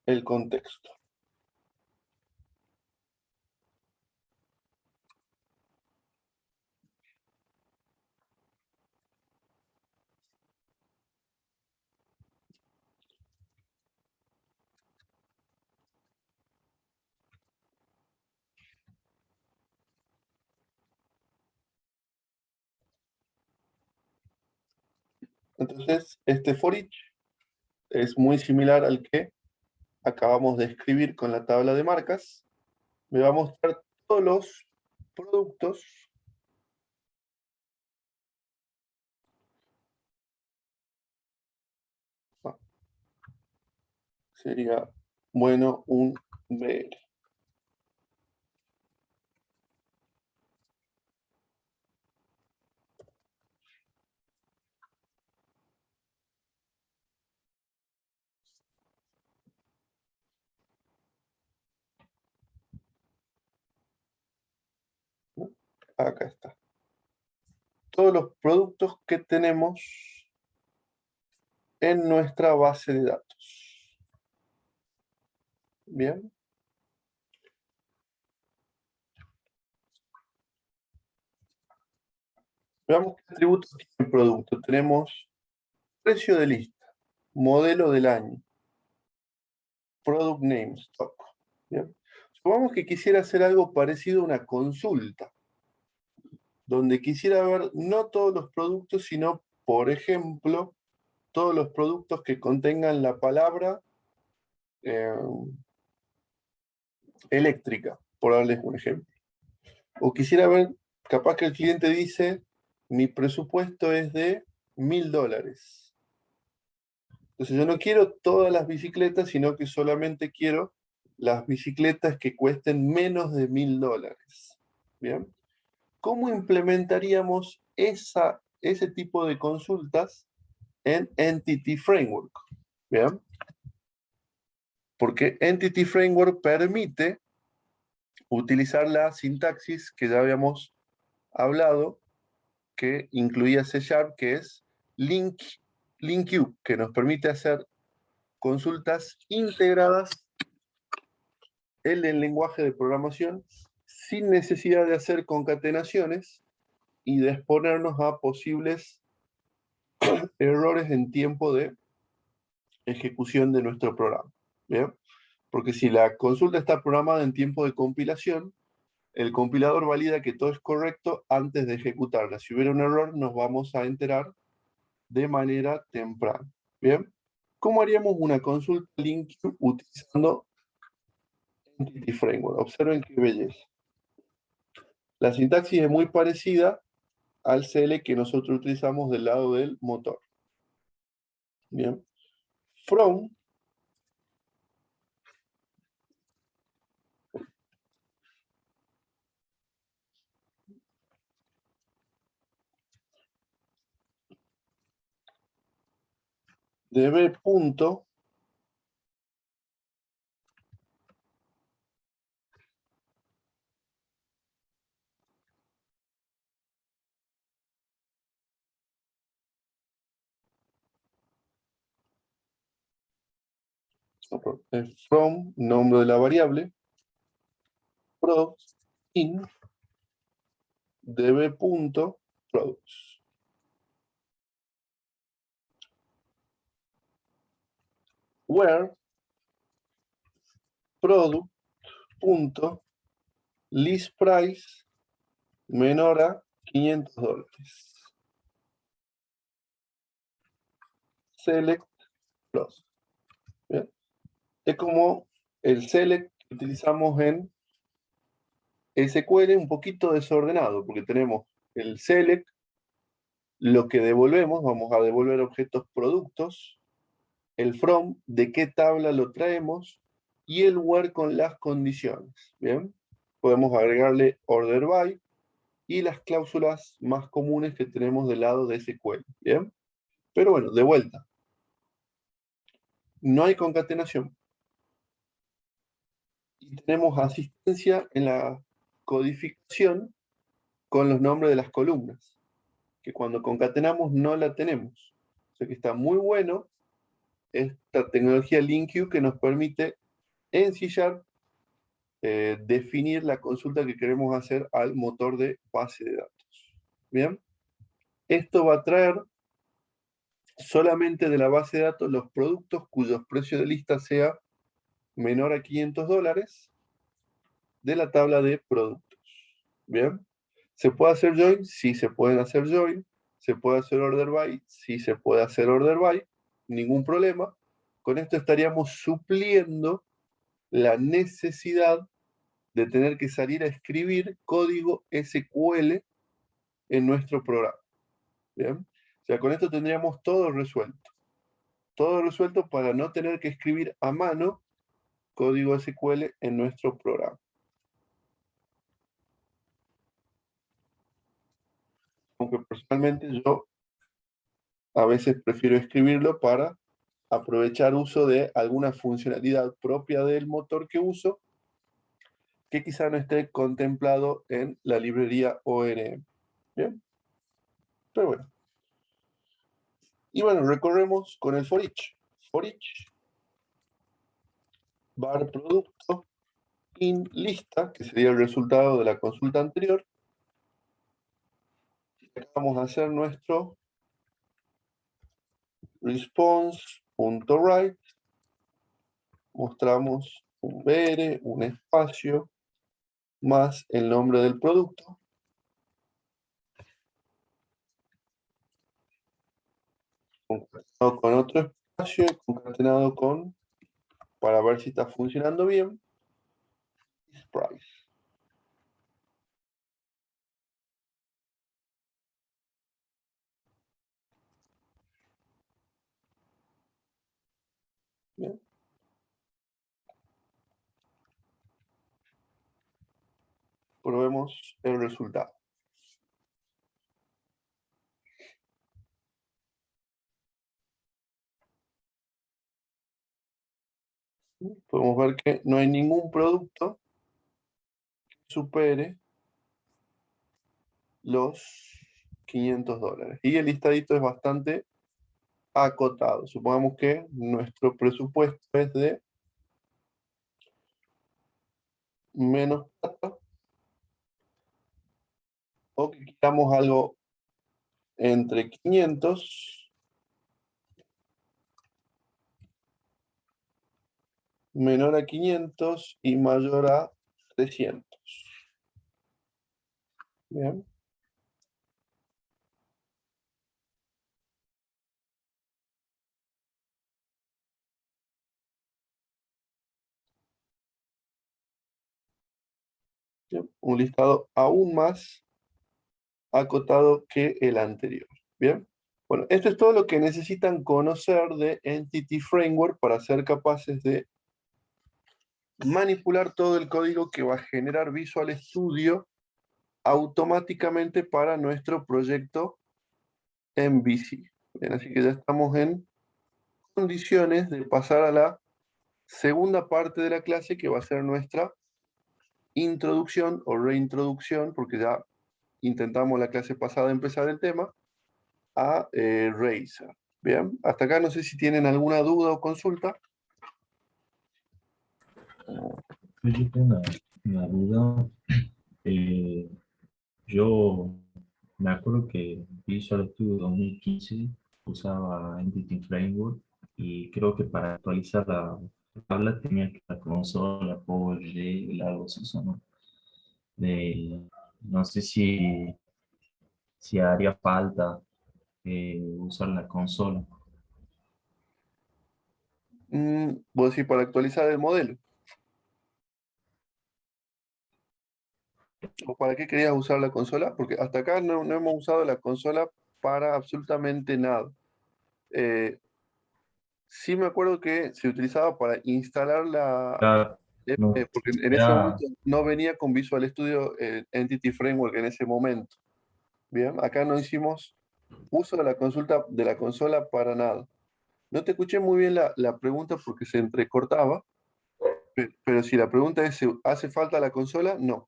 el contexto. Entonces, este for each es muy similar al que acabamos de escribir con la tabla de marcas. Me va a mostrar todos los productos sería bueno un BL. Acá está. Todos los productos que tenemos en nuestra base de datos. Bien. Veamos qué atributos tiene el producto. Tenemos precio de lista, modelo del año, product name, stock. Bien. Supongamos que quisiera hacer algo parecido a una consulta, donde quisiera ver no todos los productos, sino, por ejemplo, todos los productos que contengan la palabra eléctrica, por darles un ejemplo. O quisiera ver, capaz que el cliente dice, mi presupuesto es de $1000. Entonces yo no quiero todas las bicicletas, sino que solamente quiero las bicicletas que cuesten menos de $1000. ¿Bien? ¿Cómo implementaríamos ese tipo de consultas en Entity Framework? ¿Bien? Porque Entity Framework permite utilizar la sintaxis que ya habíamos hablado, que incluía C#, que es link LINQ, que nos permite hacer consultas integradas en el lenguaje de programación sin necesidad de hacer concatenaciones y de exponernos a posibles errores en tiempo de ejecución de nuestro programa. ¿Bien? Porque si la consulta está programada en tiempo de compilación, el compilador valida que todo es correcto antes de ejecutarla. Si hubiera un error, nos vamos a enterar de manera temprana. ¿Bien? ¿Cómo haríamos una consulta LINQ utilizando Entity Framework? Observen qué belleza. La sintaxis es muy parecida al CL que nosotros utilizamos del lado del motor. Bien. From db punto from, nombre de la variable, products in db punto products. Where product punto list price menor a $500. Select plus. ¿Bien? Es como el select que utilizamos en SQL, un poquito desordenado, porque tenemos el select, lo que devolvemos, vamos a devolver objetos productos, el from, de qué tabla lo traemos, y el where con las condiciones. ¿Bien? Podemos agregarle order by y las cláusulas más comunes que tenemos del lado de SQL. ¿Bien? Pero bueno, de vuelta. No hay concatenación. Y tenemos asistencia en la codificación con los nombres de las columnas, que cuando concatenamos no la tenemos. O sea que está muy bueno esta tecnología LINQ que nos permite en C# definir la consulta que queremos hacer al motor de base de datos. Bien, esto va a traer solamente de la base de datos los productos cuyos precios de lista sea menor a $500 de la tabla de productos. Bien, ¿se puede hacer join? Sí, se pueden hacer join. ¿Se puede hacer order by? Sí, se puede hacer order by. Ningún problema. Con esto estaríamos supliendo la necesidad de tener que salir a escribir código SQL en nuestro programa. ¿Bien? O sea, con esto tendríamos todo resuelto. Todo resuelto para no tener que escribir a mano código SQL en nuestro programa. Aunque personalmente yo a veces prefiero escribirlo para aprovechar uso de alguna funcionalidad propia del motor que uso, que quizá no esté contemplado en la librería ORM. ¿Bien? Pero bueno. Y bueno, recorremos con el for each. For each, var producto, in lista, que sería el resultado de la consulta anterior. Vamos a hacer nuestro response.write. Mostramos un br, un espacio, más el nombre del producto. Concatenado con otro espacio, concatenado con, para ver si está funcionando bien, price. Bien. Probemos el resultado. Podemos ver que no hay ningún producto que supere los $500. Y el listadito es bastante acotado. Supongamos que nuestro presupuesto es de menos 4, o que quitamos algo entre 500 menor a 500 y mayor a 300. Bien. Bien. Un listado aún más acotado que el anterior. Bien. Bueno, esto es todo lo que necesitan conocer de Entity Framework para ser capaces de manipular todo el código que va a generar Visual Studio automáticamente para nuestro proyecto en VC. Bien, así que ya estamos en condiciones de pasar a la segunda parte de la clase, que va a ser nuestra introducción o reintroducción, porque ya intentamos la clase pasada empezar el tema, a Razer. Bien, hasta acá no sé si tienen alguna duda o consulta. Yo tengo una duda. Eh, yo me acuerdo que Visual Studio 2015 usaba Entity Framework y creo que para actualizar la tabla tenía que la consola, PowerShell, algo así, ¿no? No sé si haría falta usar la consola. Vos decís para actualizar el modelo. ¿O para qué querías usar la consola? Porque hasta acá no hemos usado la consola para absolutamente nada. Sí me acuerdo que se utilizaba para instalar Claro, no, porque en ese era, momento no venía con Visual Studio Entity Framework en ese momento. Bien, acá no hicimos uso de la consulta de la consola para nada. No te escuché muy bien la pregunta porque se entrecortaba, pero si la pregunta es si hace falta la consola, no.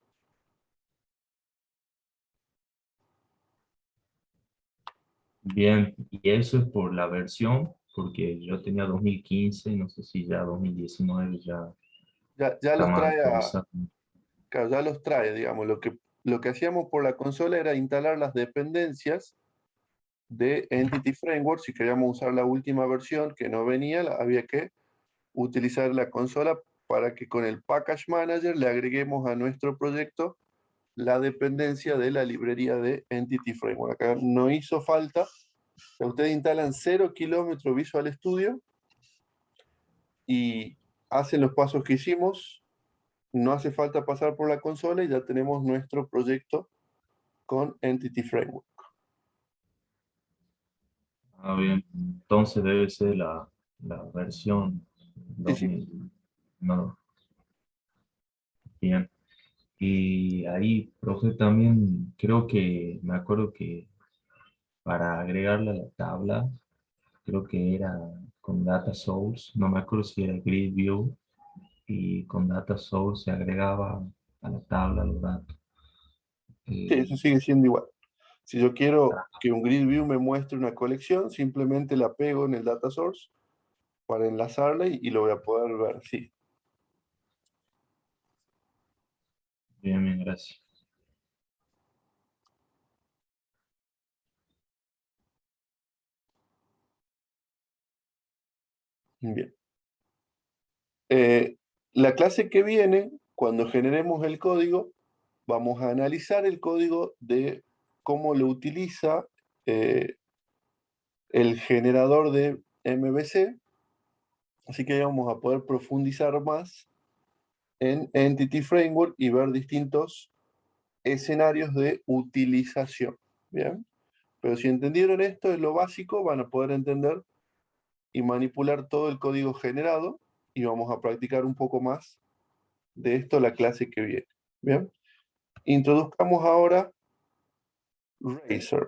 bien, y eso es por la versión, porque yo tenía 2015, no sé si ya 2019 ya Ya está los más trae actualizado. claro, ya los trae, digamos. Lo que hacíamos por la consola era instalar las dependencias de Entity Framework. Si queríamos usar la última versión que no venía, había que utilizar la consola para que con el Package Manager le agreguemos a nuestro proyecto la dependencia de la librería de Entity Framework. Acá no hizo falta. Ustedes instalan 0 kilómetros Visual Studio y hacen los pasos que hicimos. No hace falta pasar por la consola y ya tenemos nuestro proyecto con Entity Framework. Ah, bien, entonces debe ser la versión Sí, sí. 2000, no, bien. Y ahí, profe, también creo que, me acuerdo que para agregarle a la tabla, creo que era con Data Source, no me acuerdo si era Grid View, y con Data Source se agregaba a la tabla los datos. Sí, Eh, eso sigue siendo igual. Si yo quiero que un grid view me muestre una colección, simplemente la pego en el data source para enlazarla y lo voy a poder ver. Sí, bien, bien, gracias. bien. Eh, la clase que viene, cuando generemos el código, vamos a analizar el código de cómo lo utiliza eh, el generador de MVC. Así que ahí vamos a poder profundizar más en Entity Framework y ver distintos escenarios de utilización. Bien, pero si entendieron esto, es lo básico, van a poder entender y manipular todo el código generado y vamos a practicar un poco más de esto la clase que viene. Bien, introduzcamos ahora Razer.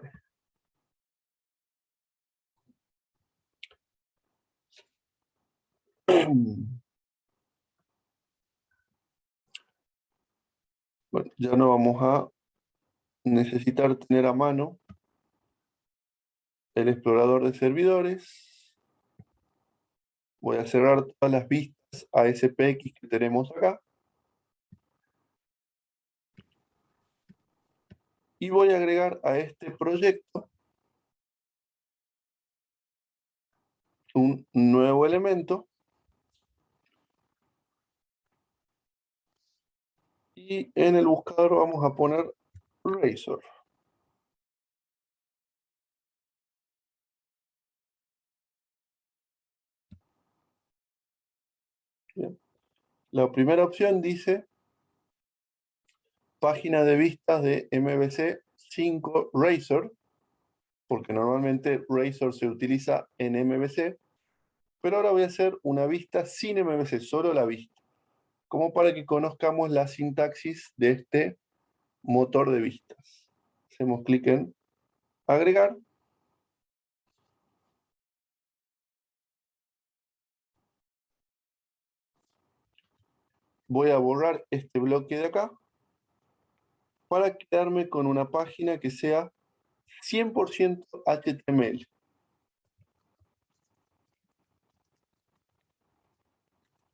Bueno, ya no vamos a necesitar tener a mano el explorador de servidores. Voy a cerrar todas las vistas ASPX que tenemos acá. Y voy a agregar a este proyecto un nuevo elemento. Y en el buscador vamos a poner Razor. Bien. La primera opción dice página de vistas de MVC 5 Razor, porque normalmente Razor se utiliza en MVC, pero ahora voy a hacer una vista sin MVC, solo la vista, como para que conozcamos la sintaxis de este motor de vistas. Hacemos clic en agregar. Voy a borrar este bloque de acá para quedarme con una página que sea 100% HTML.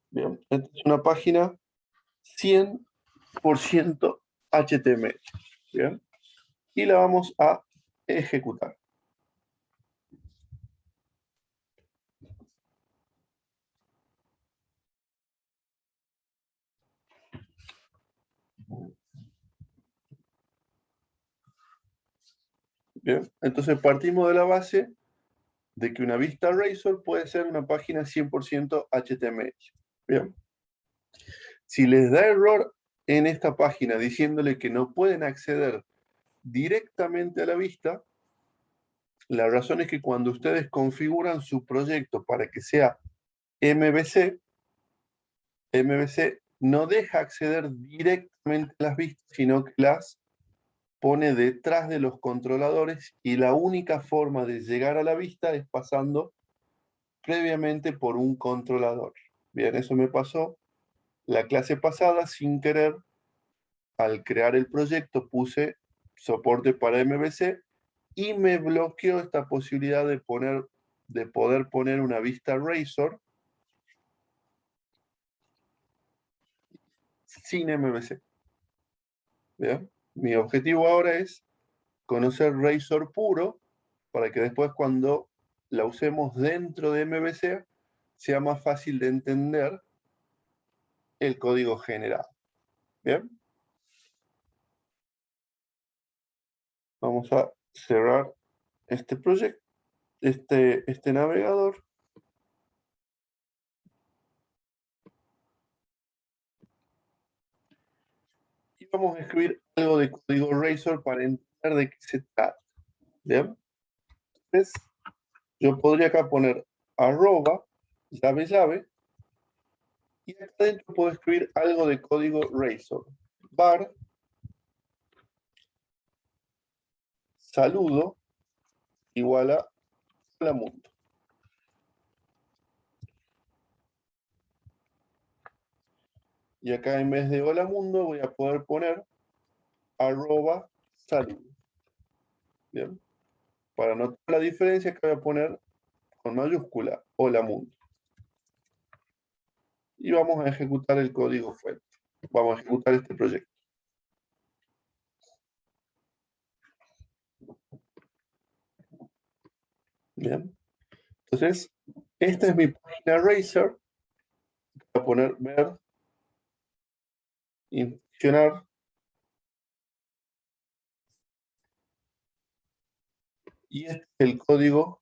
Bien, esta es una página 100% HTML. Bien, y la vamos a ejecutar. Bien, entonces partimos de la base de que una vista Razor puede ser una página 100% HTML. Bien. Si les da error en esta página diciéndole que no pueden acceder directamente a la vista, la razón es que cuando ustedes configuran su proyecto para que sea MVC, MVC no deja acceder directamente a las vistas, sino que las pone detrás de los controladores y la única forma de llegar a la vista es pasando previamente por un controlador. Bien, eso me pasó la clase pasada sin querer. Al crear el proyecto puse soporte para MVC y me bloqueó esta posibilidad de poder poner una vista Razor sin MVC. ¿Bien? Mi objetivo ahora es conocer Razor puro para que después cuando la usemos dentro de MVC sea más fácil de entender el código generado. Bien, vamos a cerrar este proyecto, este navegador. Y vamos a escribir algo de código Razor para entender de qué se trata. Bien, entonces yo podría acá poner arroba llave llave y acá adentro puedo escribir algo de código Razor. Var saludo igual a hola mundo. Y acá en vez de hola mundo voy a poder poner arroba saludo. Bien, para notar la diferencia acá voy a poner con mayúscula hola mundo. Y vamos a ejecutar el código fuente. Vamos a ejecutar este proyecto. Bien, entonces esta es mi página Razor. Voy a poner ver, inspeccionar. Y este es el código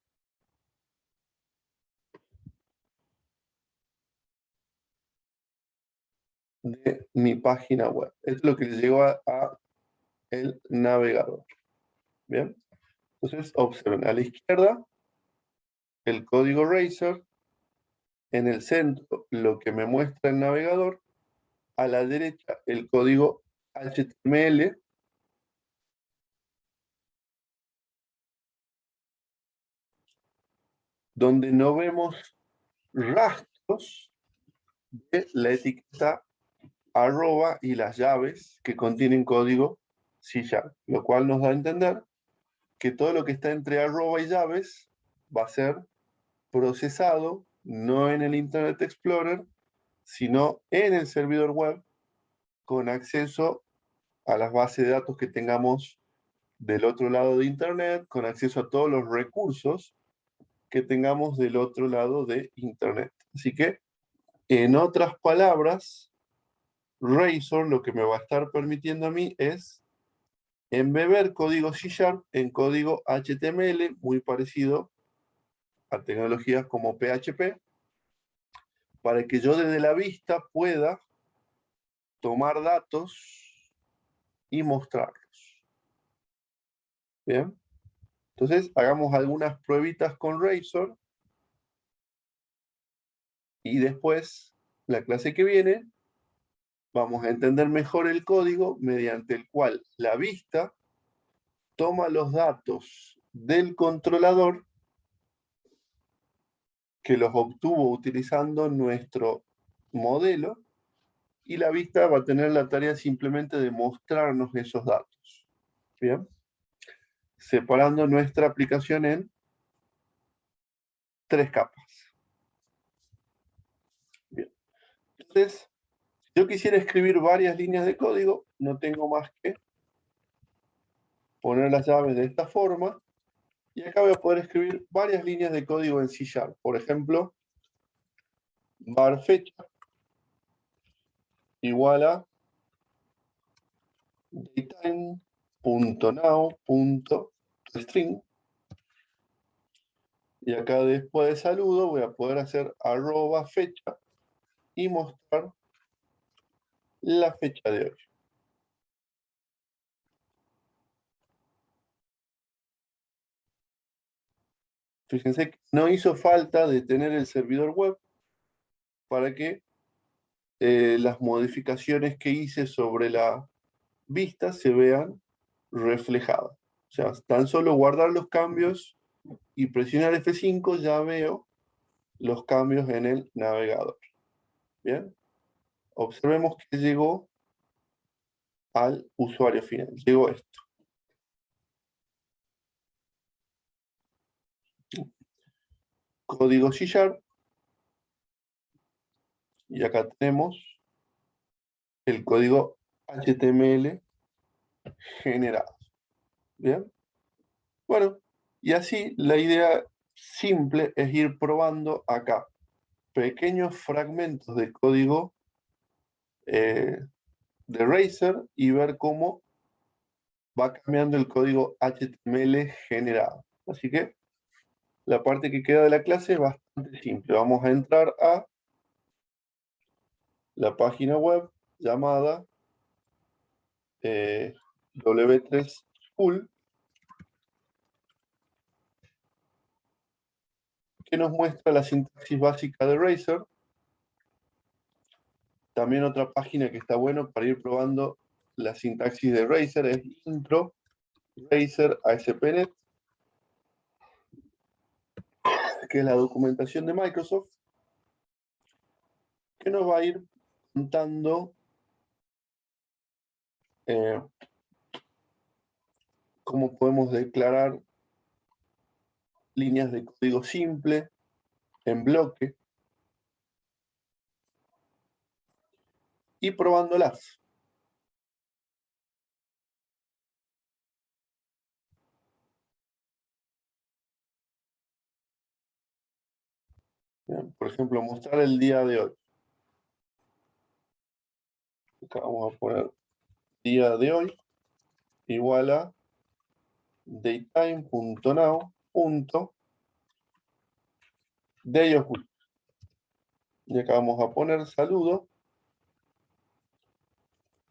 de mi página web. Esto es lo que le llegó a el navegador. Bien, entonces observen a la izquierda el código Razor, en el centro lo que me muestra el navegador, a la derecha el código HTML, donde no vemos rastros de la etiqueta arroba y las llaves que contienen código C#, lo cual nos da a entender que todo lo que está entre arroba y llaves va a ser procesado no en el Internet Explorer, sino en el servidor web con acceso a las bases de datos que tengamos del otro lado de Internet, con acceso a todos los recursos que tengamos del otro lado de Internet. Así que, en otras palabras, Razor lo que me va a estar permitiendo a mí es embeber código C# en código HTML, muy parecido a tecnologías como PHP, para que yo desde la vista pueda tomar datos y mostrarlos. Bien. Entonces, hagamos algunas pruebitas con Razor y después, la clase que viene, vamos a entender mejor el código mediante el cual la vista toma los datos del controlador que los obtuvo utilizando nuestro modelo y la vista va a tener la tarea simplemente de mostrarnos esos datos. Bien. Separando nuestra aplicación en 3 capas. Bien. Entonces, si yo quisiera escribir varias líneas de código, no tengo más que poner las llaves de esta forma, y acá voy a poder escribir varias líneas de código en C#. Por ejemplo, var fecha igual a datetime.now.string, y acá después de saludo voy a poder hacer @fecha y mostrar la fecha de hoy. Fíjense que no hizo falta de tener el servidor web para que las modificaciones que hice sobre la vista se vean reflejadas. O sea, tan solo guardar los cambios y presionar F5 ya veo los cambios en el navegador. Bien, observemos que llegó al usuario final. Llegó esto. Código C#, y acá tenemos el código HTML generado. Bien. Bueno, y así la idea simple es ir probando acá pequeños fragmentos de código de Razor y ver cómo va cambiando el código HTML generado. Así que la parte que queda de la clase es bastante simple. Vamos a entrar a la página web llamada W3 School, que nos muestra la sintaxis básica de Razor. También otra página que está bueno para ir probando la sintaxis de Razor es intro Razor ASP.NET, que es la documentación de Microsoft, que nos va a ir contando cómo podemos declarar líneas de código simple en bloque y probándolas. Bien, por ejemplo, mostrar el día de hoy. Acá vamos a poner día de hoy igual a datetime.now.day of week. Y acá vamos a poner saludo.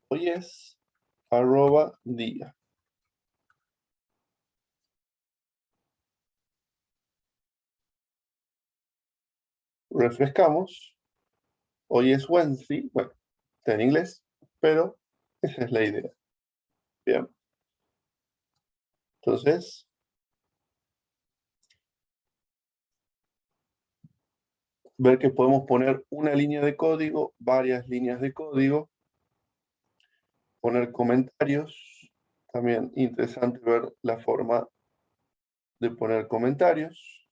Hoy es @día. Refrescamos. Hoy es Wednesday. Bueno, está en inglés, pero esa es la idea. Bien. Entonces, ver que podemos poner una línea de código, varias líneas de código, poner comentarios. También interesante ver la forma de poner comentarios.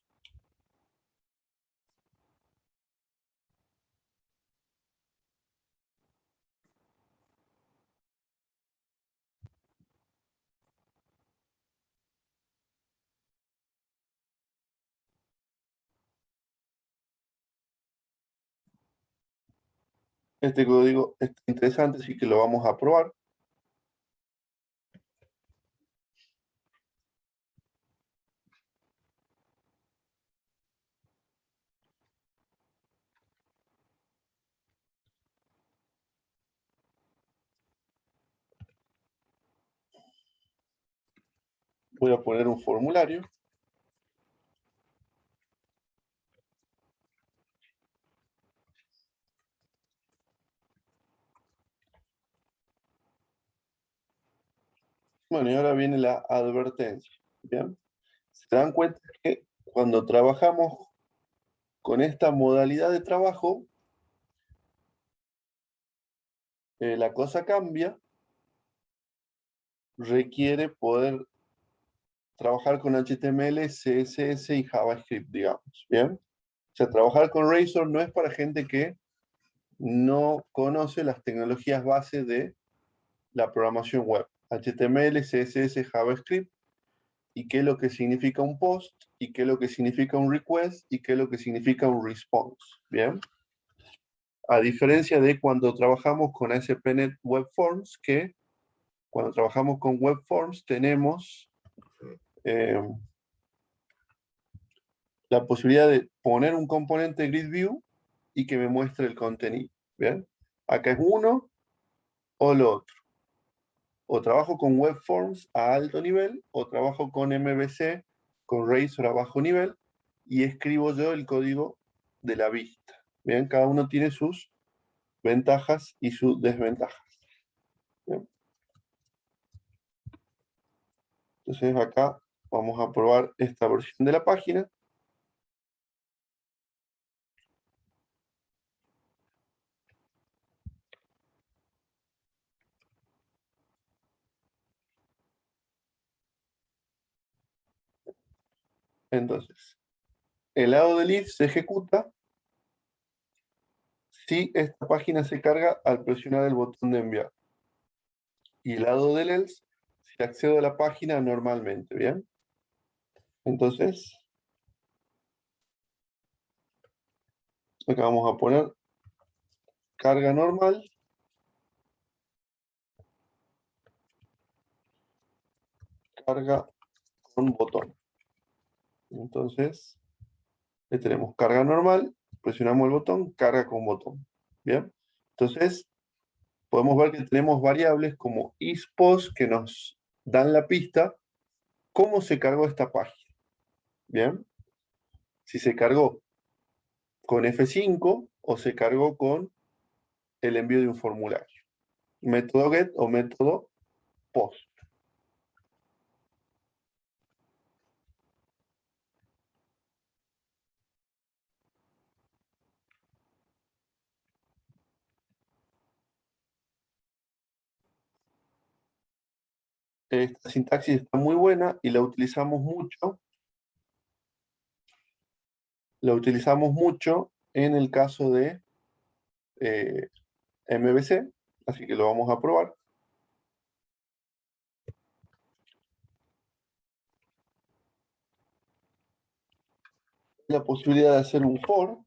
Este código es interesante, así que lo vamos a probar. Voy a poner un formulario. Bueno, y ahora viene la advertencia. ¿Bien? Se dan cuenta que cuando trabajamos con esta modalidad de trabajo, la cosa cambia, requiere poder trabajar con HTML, CSS y JavaScript, digamos. ¿Bien? O sea, trabajar con Razor no es para gente que no conoce las tecnologías base de la programación web. HTML, CSS, JavaScript, y qué es lo que significa un post, y qué es lo que significa un request, y qué es lo que significa un response. ¿Bien? A diferencia de cuando trabajamos con ASP.NET Web Forms, que cuando trabajamos con Web Forms tenemos la posibilidad de poner un componente Grid View y que me muestre el contenido. ¿Bien? Acá es uno o lo otro. O trabajo con Web Forms a alto nivel, o trabajo con MVC, con Razor a bajo nivel, y escribo yo el código de la vista. Bien, cada uno tiene sus ventajas y sus desventajas. Bien. Entonces acá vamos a probar esta versión de la página. Entonces, el lado del if se ejecuta si esta página se carga al presionar el botón de enviar. Y el lado del else, si accedo a la página normalmente, ¿bien? Entonces, acá vamos a poner carga normal, carga con botón. Entonces, le tenemos carga normal, presionamos el botón, carga con botón. ¿Bien? Entonces, podemos ver que tenemos variables como isPost que nos dan la pista cómo se cargó esta página. ¿Bien? Si se cargó con F5 o se cargó con el envío de un formulario. Método get o método post. Esta sintaxis está muy buena y la utilizamos mucho. La utilizamos mucho en el caso de MVC, así que lo vamos a probar. La posibilidad de hacer un for.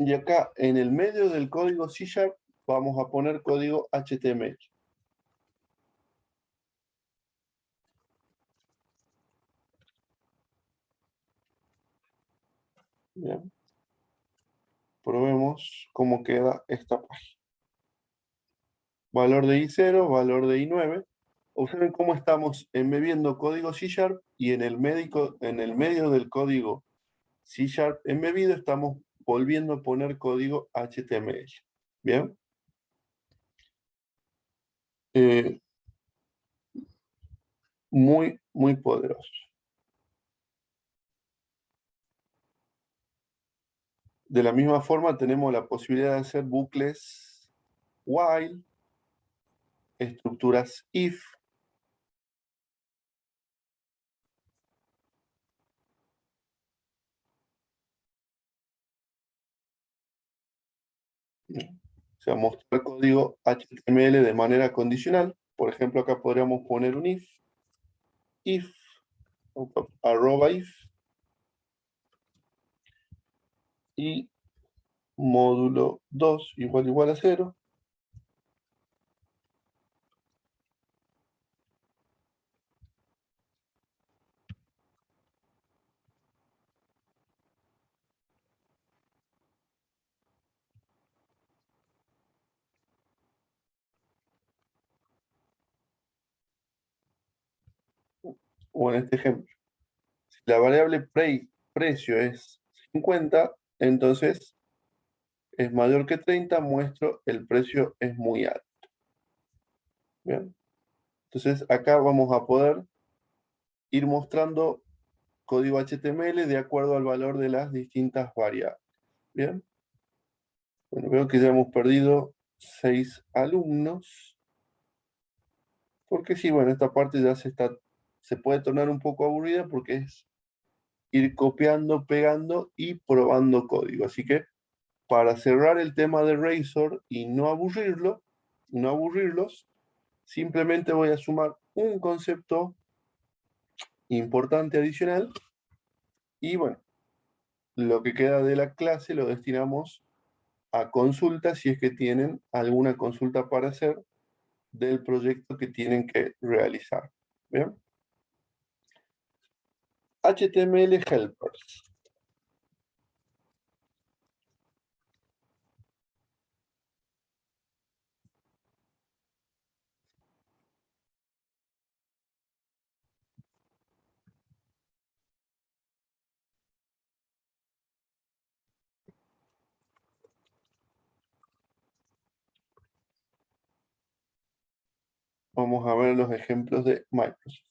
Y acá en el medio del código C# vamos a poner código HTML. Bien. Probemos cómo queda esta página. Valor de I0, valor de I9. Observen cómo estamos embebiendo código C# y en el medio del código C# embebido estamos volviendo a poner código HTML. Bien. Muy, muy poderoso. De la misma forma tenemos la posibilidad de hacer bucles while, estructuras if, O sea, mostrar código HTML de manera condicional. Por ejemplo, acá podríamos poner un if, arroba if, y módulo 2 igual a 0. O en este ejemplo, si la variable precio es 50, entonces es mayor que 30, muestro el precio es muy alto. ¿Bien? Entonces acá vamos a poder ir mostrando código HTML de acuerdo al valor de las distintas variables. ¿Bien? Bueno, veo que ya hemos perdido 6 alumnos. Porque sí, bueno, esta parte ya se puede tornar un poco aburrida porque es ir copiando, pegando y probando código. Así que para cerrar el tema de Razor y no aburrirlos, simplemente voy a sumar un concepto importante adicional y bueno, lo que queda de la clase lo destinamos a consultas si es que tienen alguna consulta para hacer del proyecto que tienen que realizar. ¿Bien? HTML helpers. Vamos a ver los ejemplos de Microsoft.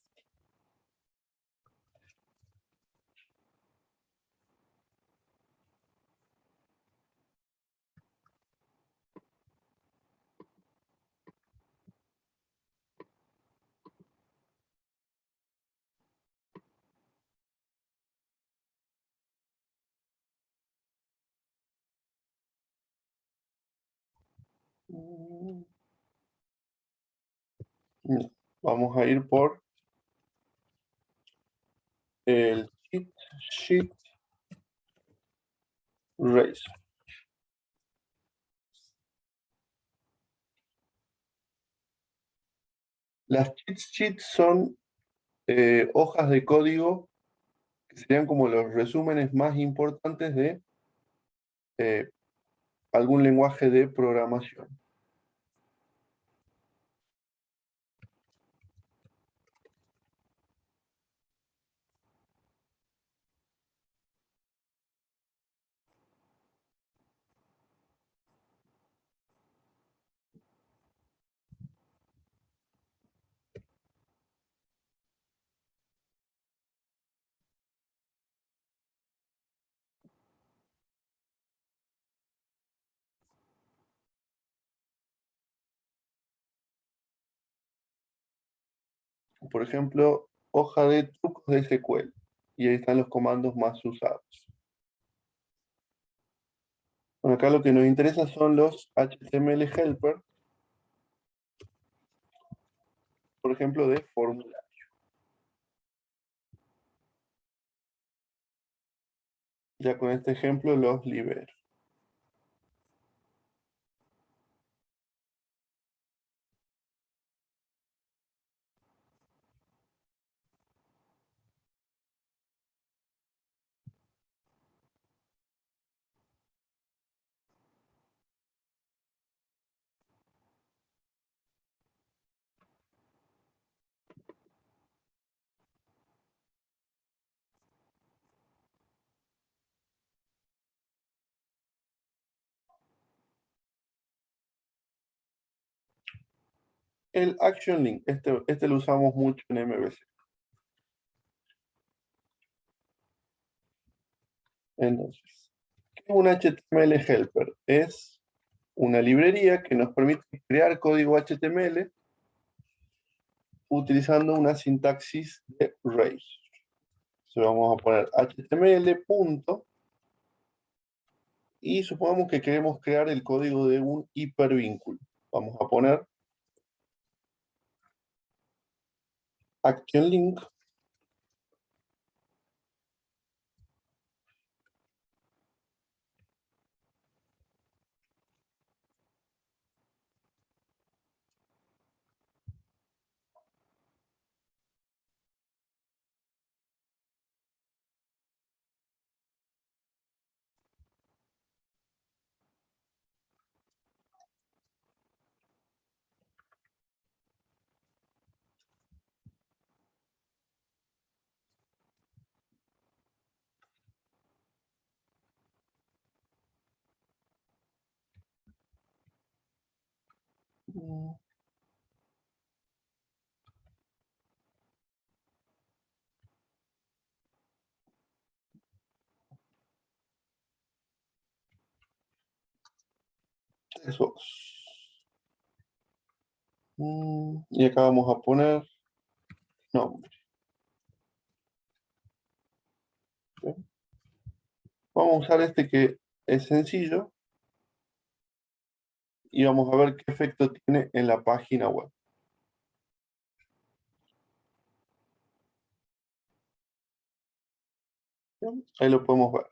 Vamos a ir por el cheat sheet Razor. Las cheat sheets son hojas de código que serían como los resúmenes más importantes de eh, algún lenguaje de programación. Por ejemplo, hoja de trucos de SQL. Y ahí están los comandos más usados. Bueno, acá lo que nos interesa son los HTML helper, por ejemplo, de fórmula. Ya con este ejemplo los libero. El action link, este lo usamos mucho en MVC. Entonces, ¿qué es un HTML helper? Es una librería que nos permite crear código HTML utilizando una sintaxis de Razor. Entonces vamos a poner HTML punto y supongamos que queremos crear el código de un hipervínculo. Vamos a poner action link. Textbox. Y acá vamos a poner nombre. ¿Bien? Vamos a usar este que es sencillo y vamos a ver qué efecto tiene en la página web. ¿Bien? Ahí lo podemos ver.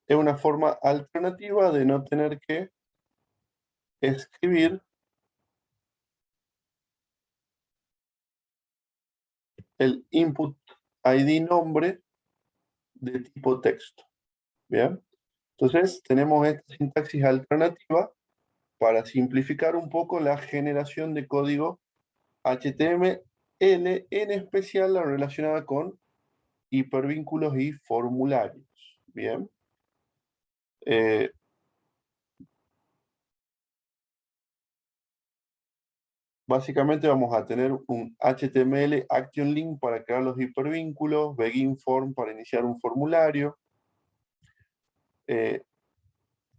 Es una forma alternativa de no tener que escribir el input ID nombre de tipo texto. ¿Bien? Entonces tenemos esta sintaxis alternativa para simplificar un poco la generación de código HTML, en especial la relacionada con hipervínculos y formularios. Bien. Básicamente vamos a tener un HTML Action Link para crear los hipervínculos, Begin Form para iniciar un formulario,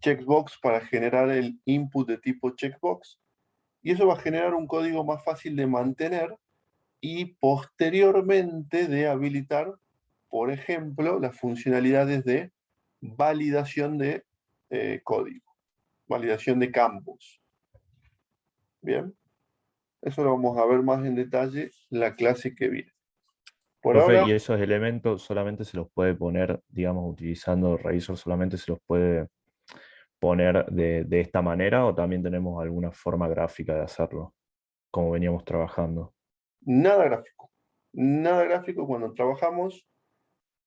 Checkbox para generar el input de tipo checkbox, y eso va a generar un código más fácil de mantener y posteriormente de habilitar, por ejemplo, las funcionalidades de validación de código, validación de campos. Bien, eso lo vamos a ver más en detalle en la clase que viene. Por Profe, ahora, y esos elementos solamente se los puede poner, digamos, utilizando Razor, solamente se los puede poner de esta manera, o también tenemos alguna forma gráfica de hacerlo, como veníamos trabajando. nada gráfico. Nada gráfico cuando trabajamos.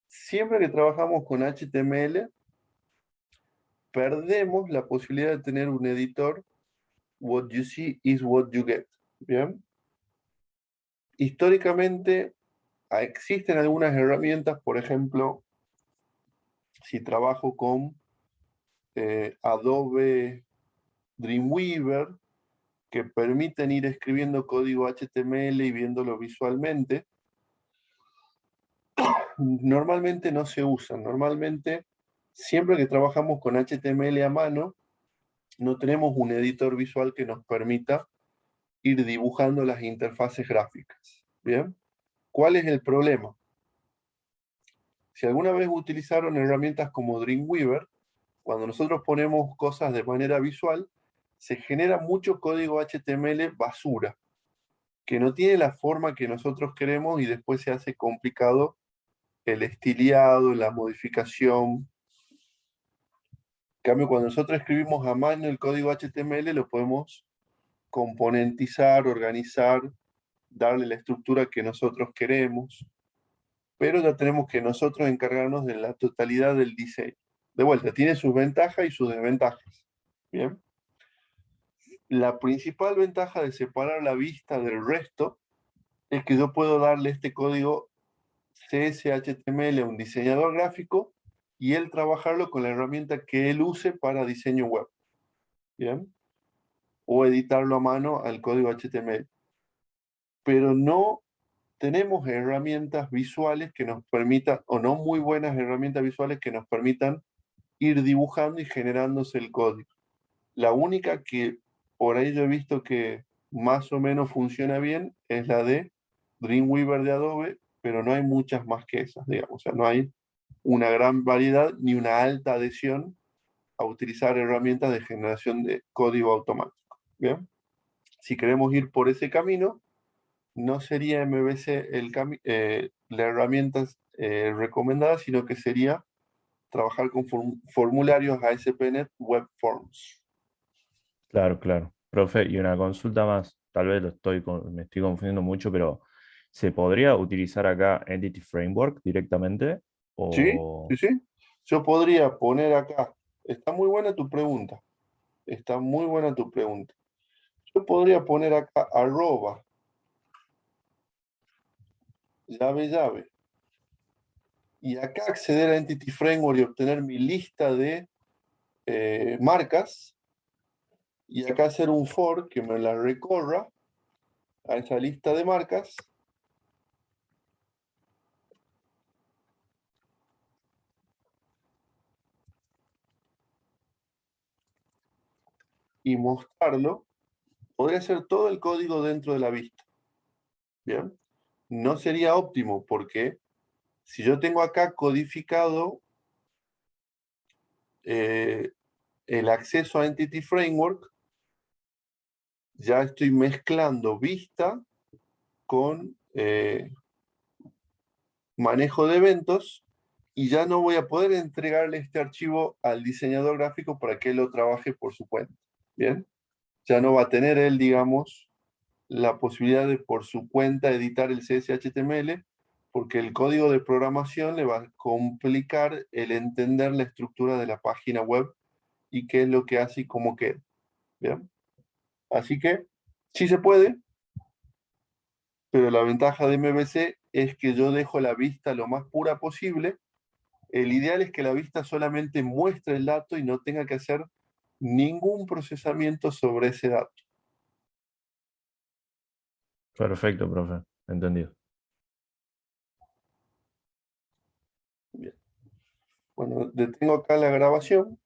Siempre que trabajamos con HTML, perdemos la posibilidad de tener un editor. What you see is what you get. Bien. Históricamente existen algunas herramientas, por ejemplo, si trabajo con Adobe Dreamweaver, que permiten ir escribiendo código HTML y viéndolo visualmente, normalmente no se usan. Normalmente, siempre que trabajamos con HTML a mano, no tenemos un editor visual que nos permita ir dibujando las interfaces gráficas. ¿Bien? ¿Cuál es el problema? Si alguna vez utilizaron herramientas como Dreamweaver, cuando nosotros ponemos cosas de manera visual, se genera mucho código HTML basura, que no tiene la forma que nosotros queremos y después se hace complicado el estiliado, la modificación. En cambio, cuando nosotros escribimos a mano el código HTML, lo podemos componentizar, organizar, darle la estructura que nosotros queremos, pero ya tenemos que nosotros encargarnos de la totalidad del diseño. De vuelta, tiene sus ventajas y sus desventajas. Bien. La principal ventaja de separar la vista del resto es que yo puedo darle este código CSHTML a un diseñador gráfico y él trabajarlo con la herramienta que él use para diseño web. ¿Bien? O editarlo a mano al código HTML. Pero no tenemos herramientas visuales que nos permitan, o no muy buenas herramientas visuales que nos permitan ir dibujando y generándose el código. La única que por ahí yo he visto que más o menos funciona bien es la de Dreamweaver de Adobe, pero no hay muchas más que esas, digamos. O sea, no hay una gran variedad ni una alta adhesión a utilizar herramientas de generación de código automático. Bien, si queremos ir por ese camino, no sería MVC la herramienta recomendada, sino que sería trabajar con formularios ASP.NET Web Forms. Claro, claro. Profe, y una consulta más, tal vez me estoy confundiendo mucho, pero ¿se podría utilizar acá Entity Framework directamente? ¿Sí? O... Sí, sí. Yo podría poner acá, está muy buena tu pregunta, está muy buena tu pregunta. Yo podría poner acá arroba, llave, y acá acceder a Entity Framework y obtener mi lista de marcas, y acá hacer un for que me la recorra a esa lista de marcas, y mostrarlo. Podría ser todo el código dentro de la vista. Bien, no sería óptimo porque si yo tengo acá codificado el acceso a Entity Framework, ya estoy mezclando vista con manejo de eventos y ya no voy a poder entregarle este archivo al diseñador gráfico para que él lo trabaje por su cuenta. Bien, ya no va a tener él, digamos, la posibilidad de por su cuenta editar el CSS/HTML, porque el código de programación le va a complicar el entender la estructura de la página web y qué es lo que hace y cómo queda. ¿Bien? Así que sí se puede, pero la ventaja de MVC es que yo dejo la vista lo más pura posible. El ideal es que la vista solamente muestre el dato y no tenga que hacer ningún procesamiento sobre ese dato. Perfecto, profe. Entendido. Bien. Bueno, detengo acá la grabación.